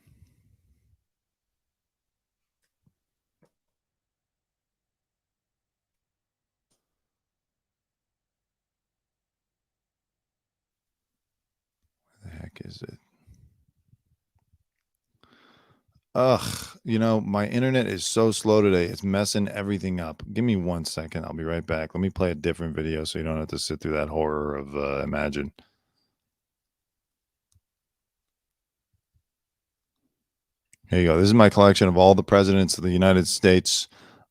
Speaker 5: Where the heck is it? Ugh, you know, my internet is so slow today. It's messing everything up. Give me 1 second. I'll be right back. Let me play a different video so you don't have to sit through that horror of Imagine. Here you go. This is my collection of all the presidents of the United States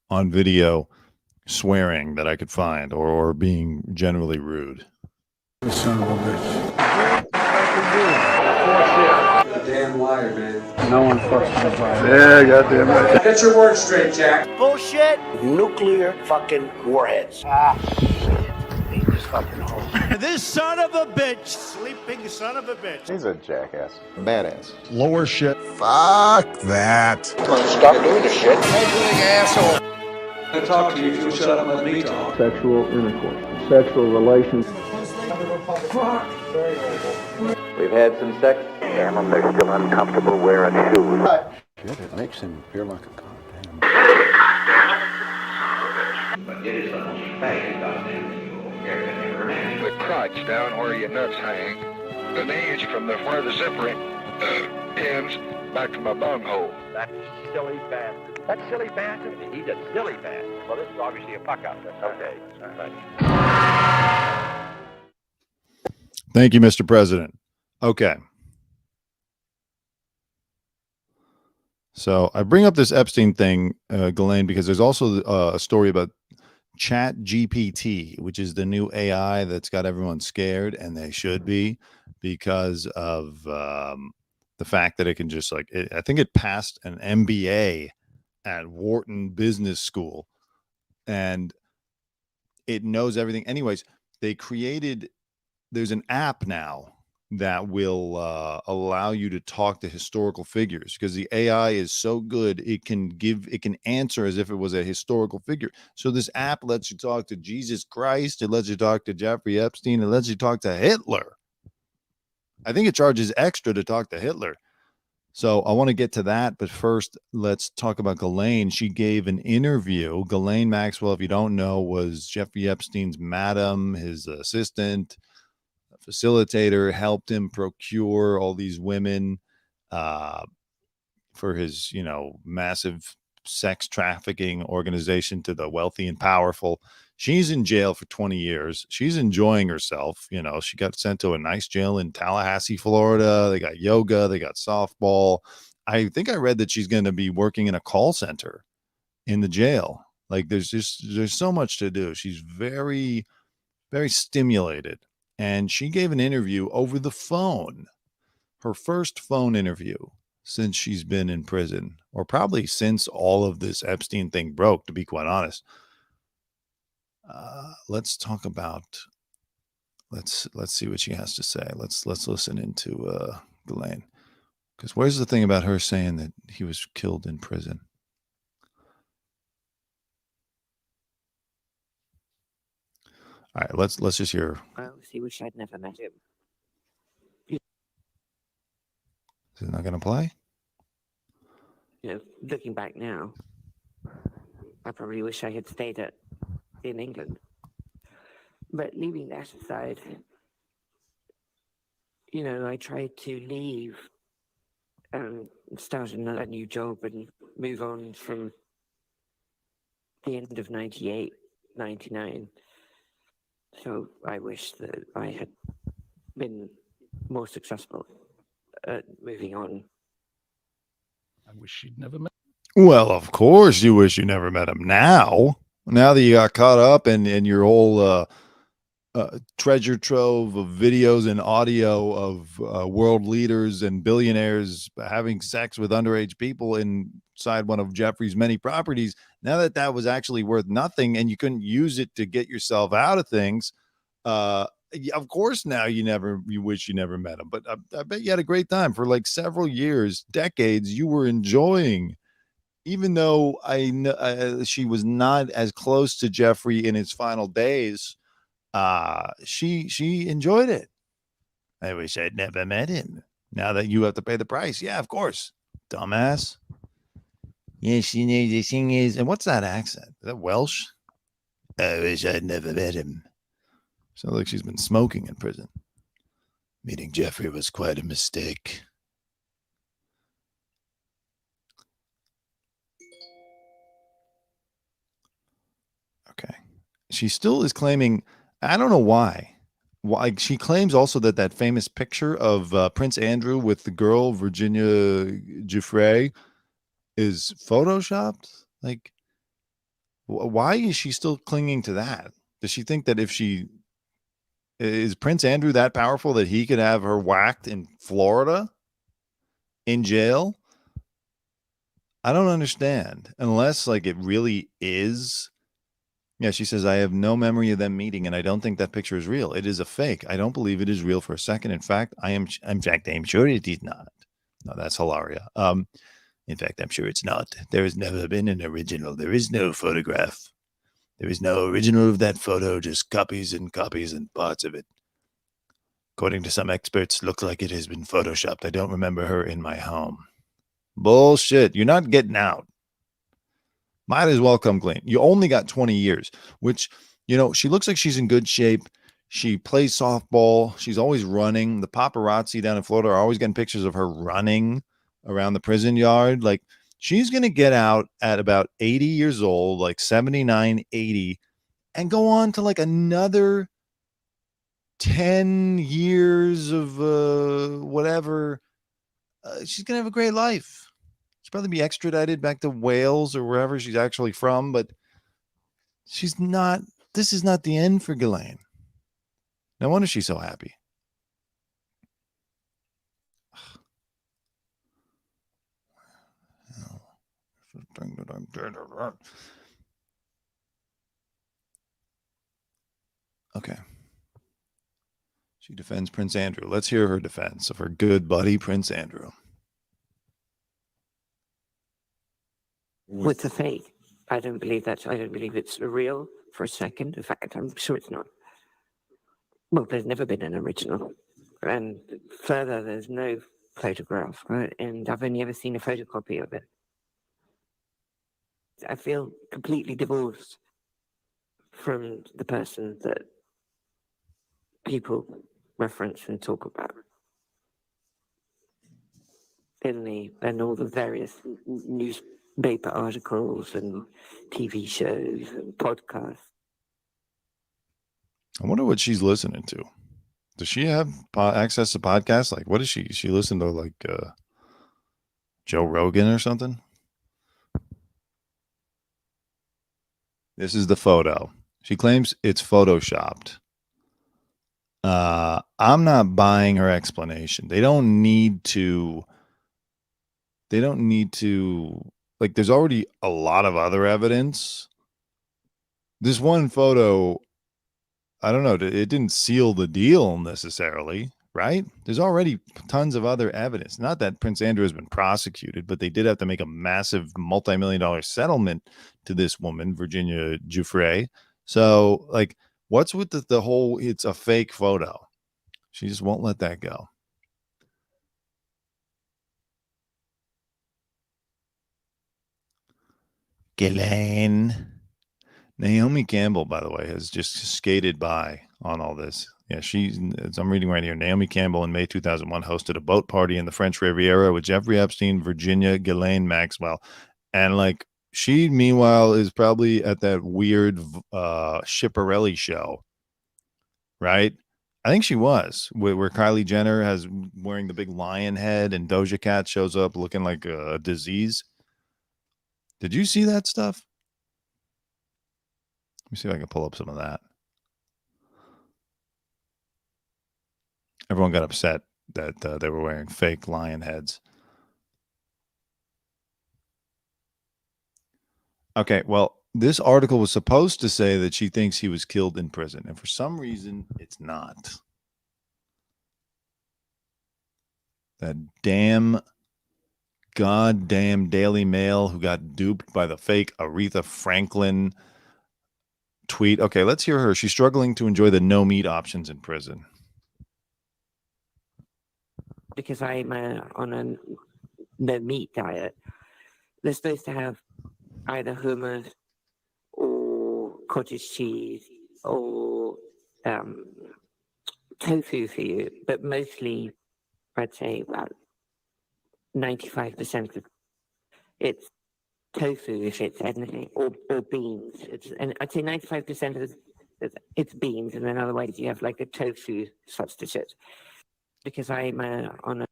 Speaker 5: on video swearing that I could find, or being generally rude.
Speaker 12: Son of a bitch.
Speaker 8: damn liar, man.
Speaker 2: No one fucking surprised.
Speaker 3: Yeah, goddamn right.
Speaker 8: Get your words straight, Jack.
Speaker 1: Bullshit.
Speaker 12: Nuclear fucking warheads.
Speaker 1: Ah, shit. Need this fucking hole.
Speaker 14: This son of a bitch. Sleeping son of a bitch.
Speaker 2: He's a jackass. Badass.
Speaker 5: Lower shit.
Speaker 12: Fuck that.
Speaker 2: Stop doing the shit.
Speaker 12: Measuring asshole.
Speaker 8: I'm gonna talk to you if you'll shut up and let me talk.
Speaker 3: Sexual intercourse, sexual relations.
Speaker 2: We've had some sex.
Speaker 12: Damn them, they're still uncomfortable wearing shoes.
Speaker 2: Shit, it makes him feel like a goddamn.
Speaker 12: But it is the most faggot goddamn thing you will ever man.
Speaker 17: The crotch down where your nuts hang. The knees from where the zipper ends back to my bunghole.
Speaker 12: That silly bastard. That silly bastard? He's a silly bastard. Well, this is obviously a fuck out. Okay. All right.
Speaker 5: Thank you, Mr. President. Okay. So I bring up this Epstein thing, Ghislaine, because there's also a story about ChatGPT, which is the new AI that's got everyone scared, and they should be, because of the fact that it can just I think it passed an MBA at Wharton Business School, and it knows everything. Anyways, there's an app now that will allow you to talk to historical figures, because the AI is so good, it can answer as if it was a historical figure. So this app lets you talk to Jesus Christ, it lets you talk to Jeffrey Epstein, it lets you talk to Hitler. I think it charges extra to talk to Hitler. So I want to get to that, but first let's talk about Ghislaine. She gave an interview. Ghislaine Maxwell, if you don't know, was Jeffrey Epstein's madam, his assistant, facilitator, helped him procure all these women for his, massive sex trafficking organization to the wealthy and powerful. She's in jail for 20 years. She's enjoying herself. She got sent to a nice jail in Tallahassee, Florida. They got yoga, they got softball. I think I read that she's going to be working in a call center in the jail. There's so much to do. She's very, very stimulated. And she gave an interview over the phone, her first phone interview since she's been in prison, or probably since all of this Epstein thing broke, to be quite honest. Let's talk about, let's see what she has to say. Let's listen into Ghislaine, because where's the thing about her saying that he was killed in prison? All right, let's just hear.
Speaker 18: I honestly wish I'd never met him.
Speaker 5: Is it not going to play?
Speaker 18: Looking back now, I probably wish I had stayed in England. But leaving that aside, I tried to leave and start a new job and move on from the end of 98, 99. So I wish that I had been more successful at moving on.
Speaker 14: I wish you'd never met.
Speaker 5: Well, of course you wish you never met him. Now that you got caught up in your whole treasure trove of videos and audio of world leaders and billionaires having sex with underage people inside one of Jeffrey's many properties, now that was actually worth nothing and you couldn't use it to get yourself out of things, of course now you wish you never met him. But I bet you had a great time for several years, decades. You were enjoying, even though I know she was not as close to Jeffrey in his final days. She enjoyed it. I wish I'd never met him. Now that you have to pay the price. Yeah, of course. Dumbass. Yes, the thing is, and what's that accent? Is that Welsh? I wish I'd never met him. Sounds like she's been smoking in prison. Meeting Jeffrey was quite a mistake. Okay. She still is claiming, I don't know why. She claims also that famous picture of Prince Andrew with the girl, Virginia Giuffre, is photoshopped. Why is she still clinging to that? Does she think that is Prince Andrew that powerful that he could have her whacked in Florida? in jail? I don't understand. Unless like it really is. Yeah, she says, I have no memory of them meeting, and I don't think that picture is real. It is a fake. I don't believe it is real for a second. In fact, I am sure it is not. No, that's Hilaria. In fact, I'm sure it's not. There has never been an original. There is no photograph. There is no original of that photo, just copies and parts of it. According to some experts, looks like it has been photoshopped. I don't remember her in my home. Bullshit. You're not getting out. Might as well come clean. You only got 20 years, which, you know, she looks like she's in good shape. She plays softball. She's always running. The paparazzi down in Florida are always getting pictures of her running around the prison yard. Like, she's going to get out at about 80 years old, like 79, 80, and go on to like another 10 years of whatever. She's going to have a great life. She'll probably be extradited back to Wales or wherever she's actually from, but she's not. This is not the end for Ghislaine. No wonder she's so happy. Okay. She defends Prince Andrew. Let's hear her defense of her good buddy, Prince Andrew.
Speaker 18: What's a fake? I don't believe that. I don't believe it's real for a second. In fact, I'm sure it's not. Well, there's never been an original. And further, there's no photograph, right? And I've only ever seen a photocopy of it. I feel completely divorced from the person that people reference and talk about and all the various newspaper articles and TV shows and podcasts.
Speaker 5: I wonder what she's listening to. Does she have access to podcasts? Like, what is she? She listen to like Joe Rogan or something? This is the photo. She claims it's photoshopped. I'm not buying her explanation. They don't need to. Like, there's already a lot of other evidence. This one photo, I don't know, it didn't seal the deal necessarily, right? There's already tons of other evidence. Not that Prince Andrew has been prosecuted, but they did have to make a massive multi-million-dollar settlement to this woman, Virginia Giuffre. So, like, what's with the whole, it's a fake photo? She just won't let that go. Ghislaine. Naomi Campbell, by the way, has just skated by on all this. Yeah, I'm reading right here. Naomi Campbell in May 2001 hosted a boat party in the French Riviera with Jeffrey Epstein, Virginia, Ghislaine Maxwell. And like, she, meanwhile, is probably at that weird Schiaparelli show, right? I think she was, where Kylie Jenner has wearing the big lion head and Doja Cat shows up looking like a disease. Did you see that stuff? Let me see if I can pull up some of that. Everyone got upset that they were wearing fake lion heads. Okay, well, this article was supposed to say that she thinks he was killed in prison, and for some reason, it's not. That goddamn Daily Mail who got duped by the fake Aretha Franklin tweet. Okay, let's hear her. She's struggling to enjoy the no meat options in prison.
Speaker 18: Because I'm on a no meat diet, they're supposed to have either hummus or cottage cheese or tofu for you, but mostly I'd say about 95% of it's tofu if it's anything, or beans. And I'd say 95% of it's beans, and then otherwise you have like a tofu substitute. Because I'm on a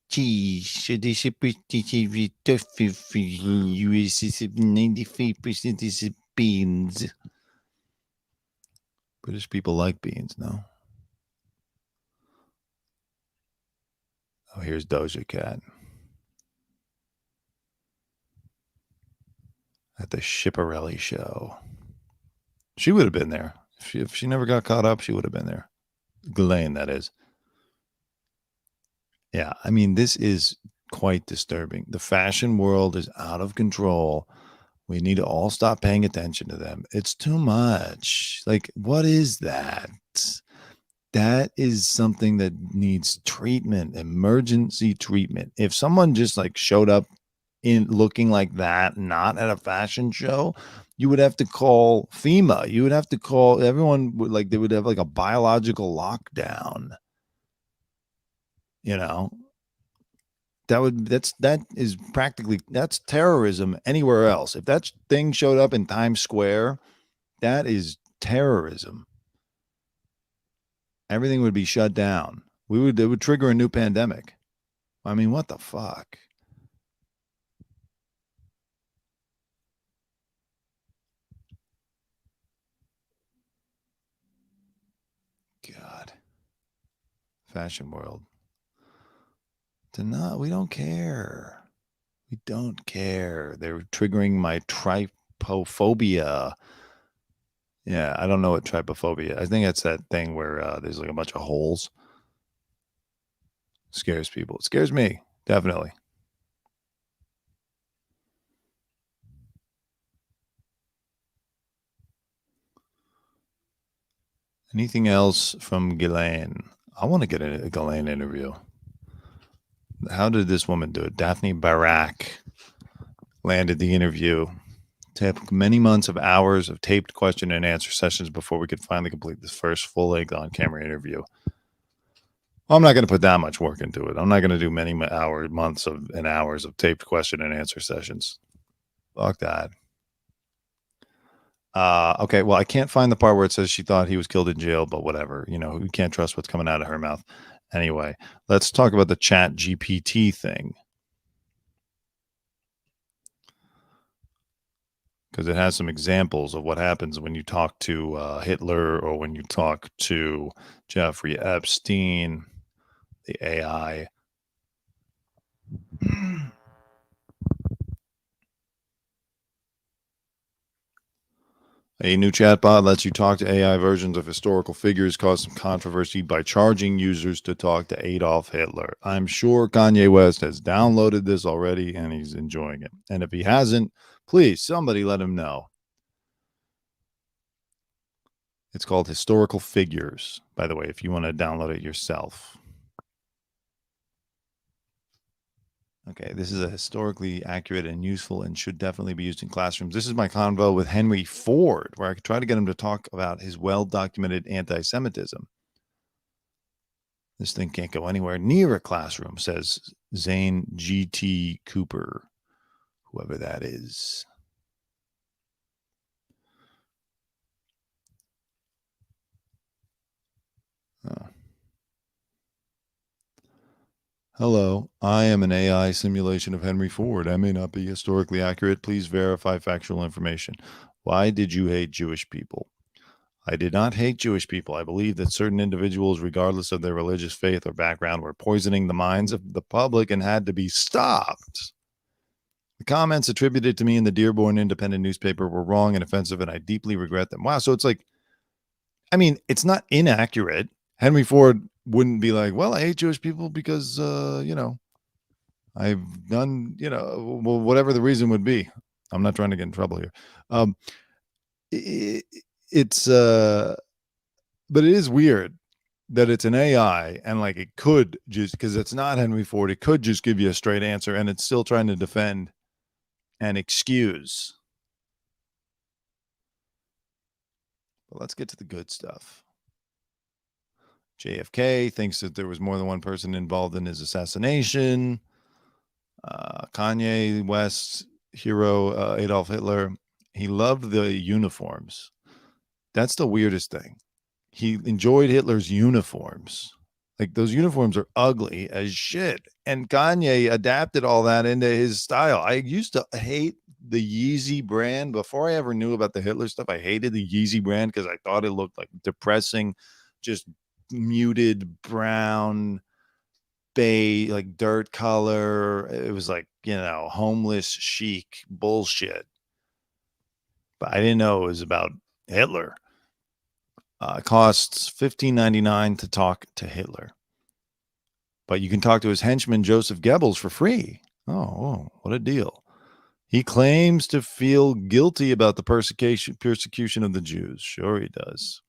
Speaker 5: Cheese. This is 93% is beans. British people like beans, no? Oh, here's Doja Cat at the Schiaparelli show. She would have been there. If she never got caught up, she would have been there. Ghislaine, that is. Yeah, I mean, this is quite disturbing. The fashion world is out of control. We need to all stop paying attention to them. It's too much. Like, what is that? That is something that needs treatment, emergency treatment. If someone just like showed up in looking like that, not at a fashion show, you would have to call FEMA. You would have to call everyone. Like, they would have like a biological lockdown. You know, that is practically, that's terrorism anywhere else. If that thing showed up in Times Square, that is terrorism. Everything would be shut down. It would trigger a new pandemic. I mean, what the fuck? God. Fashion world. We don't care. We don't care. They're triggering my trypophobia. Yeah, I don't know what trypophobia. I think it's that thing where there's like a bunch of holes. Scares people. It scares me, definitely. Anything else from Ghislaine? I want to get a Ghislaine interview. How did this woman do it? Daphne Barak landed the interview. Took many months of hours of taped question and answer sessions before we could finally complete this first full-length on-camera interview. Well, I'm not going to put that much work into it. I'm not going to do many months and hours of taped question and answer sessions. Fuck that. Okay, well, I can't find the part where it says she thought he was killed in jail, but whatever. You know, we can't trust what's coming out of her mouth. Anyway, let's talk about the ChatGPT thing. Because it has some examples of what happens when you talk to Hitler or when you talk to Jeffrey Epstein, the AI. A new chatbot lets you talk to AI versions of historical figures, caused some controversy by charging users to talk to Adolf Hitler. I'm sure Kanye West has downloaded this already and he's enjoying it. And if he hasn't, please, somebody let him know. It's called Historical Figures, by the way, if you want to download it yourself. Okay, this is a historically accurate and useful and should definitely be used in classrooms. This is my convo with Henry Ford, where I could try to get him to talk about his well-documented anti-Semitism. This thing can't go anywhere near a classroom, says Zane G.T. Cooper, whoever that is. Oh. Hello, I am an AI simulation of Henry Ford. I may not be historically accurate. Please verify factual information. Why did you hate Jewish people? I did not hate Jewish people. I believe that certain individuals, regardless of their religious faith or background, were poisoning the minds of the public and had to be stopped. The comments attributed to me in the Dearborn Independent newspaper were wrong and offensive, and I deeply regret them. Wow, so it's like, I mean, it's not inaccurate. Henry Ford wouldn't be like, well, I hate Jewish people because, you know, I've done, you know, well, whatever the reason would be. I'm not trying to get in trouble here. But it is weird that it's an AI and like it could just, because it's not Henry Ford, it could just give you a straight answer and it's still trying to defend and excuse. But let's get to the good stuff. JFK thinks that there was more than one person involved in his assassination. Kanye West hero Adolf Hitler, he loved the uniforms. That's the weirdest thing. He enjoyed Hitler's uniforms. Like, those uniforms are ugly as shit. And Kanye adapted all that into his style. I used to hate the Yeezy brand. Before I ever knew about the Hitler stuff, I hated the Yeezy brand because I thought it looked like depressing, just muted brown, beige, like dirt color. It was like, homeless chic bullshit. But I didn't know it was about Hitler. It costs $15.99 to talk to Hitler. But you can talk to his henchman, Joseph Goebbels, for free. Oh, what a deal. He claims to feel guilty about the persecution of the Jews. Sure he does.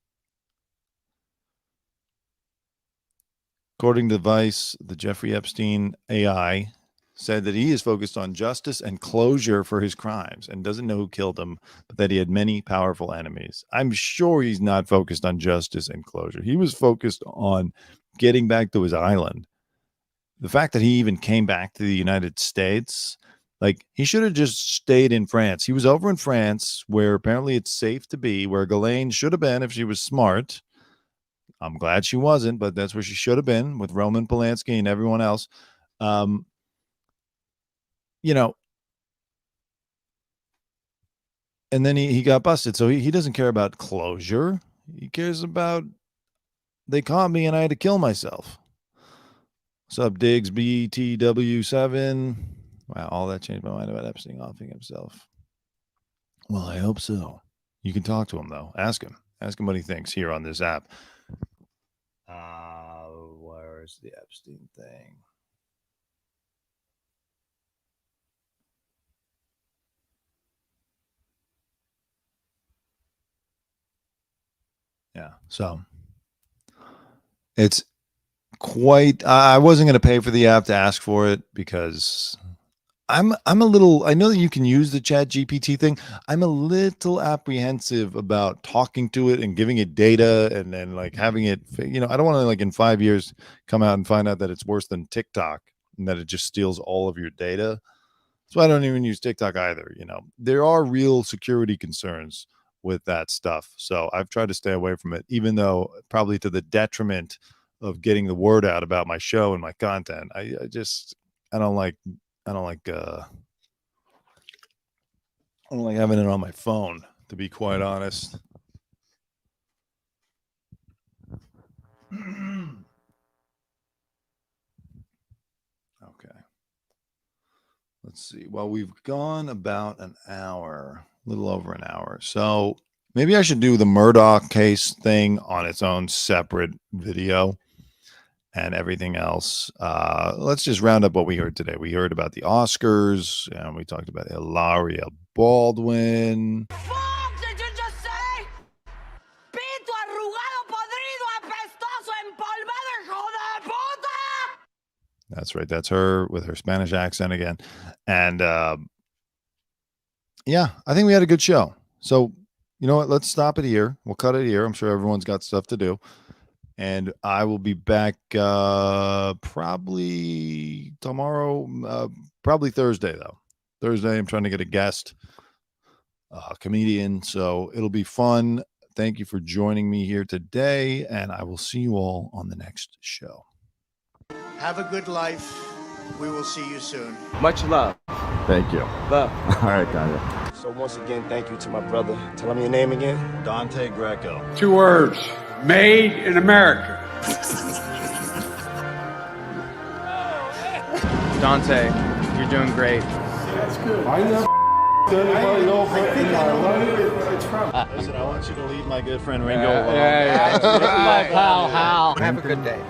Speaker 5: According to Vice, the Jeffrey Epstein AI said that he is focused on justice and closure for his crimes and doesn't know who killed him, but that he had many powerful enemies. I'm sure he's not focused on justice and closure. He was focused on getting back to his island. The fact that he even came back to the United States, like, he should have just stayed in France. He was over in France, where apparently it's safe to be, where Ghislaine should have been if she was smart. I'm glad she wasn't, but that's where she should have been with Roman Polanski and everyone else. And then he got busted. So he doesn't care about closure. He cares about, they caught me and I had to kill myself. What's up, Diggs, BTW7? Wow, all that changed my mind about Epstein offing himself. Well, I hope so. You can talk to him, though. Ask him. Ask him what he thinks here on this app. Where's the Epstein thing? Yeah, so it's quite, I wasn't going to pay for the app to ask for it because I'm a little, I know that you can use the ChatGPT thing. I'm a little apprehensive about talking to it and giving it data and then like having it, I don't want to like in 5 years come out and find out that it's worse than TikTok and that it just steals all of your data. So I don't even use TikTok either. There are real security concerns with that stuff. So I've tried to stay away from it, even though probably to the detriment of getting the word out about my show and my content. I don't like having it on my phone, to be quite honest. Okay. Let's see. Well, we've gone about an hour, a little over an hour. So maybe I should do the Murdaugh case thing on its own separate video and everything else. Let's just round up what we heard today. We heard about the Oscars, and we talked about Hilaria Baldwin.
Speaker 7: Fuck did you just say? Pito arrugado, podrido, apestoso, empolvado, hijo de puta!
Speaker 5: That's right. That's her with her Spanish accent again. And yeah, I think we had a good show. So, you know what? Let's stop it here. We'll cut it here. I'm sure everyone's got stuff to do. And I will be back probably tomorrow, probably Thursday, though. Thursday, I'm trying to get a guest, comedian. So it'll be fun. Thank you for joining me here today. And I will see you all on the next show.
Speaker 14: Have a good life. We will see you soon.
Speaker 1: Much love.
Speaker 2: Thank you.
Speaker 1: Love.
Speaker 2: All right, Dante.
Speaker 19: So once again, thank you to my brother. Tell him your name again.
Speaker 5: Dante Greco.
Speaker 8: 2 words. Made in America.
Speaker 1: Dante, you're doing great.
Speaker 8: That's good. I never anybody know where it's from.
Speaker 5: Listen, I want you to leave my good friend Ringo alone.
Speaker 1: Yeah. My pal, Hal.
Speaker 19: Have a good day.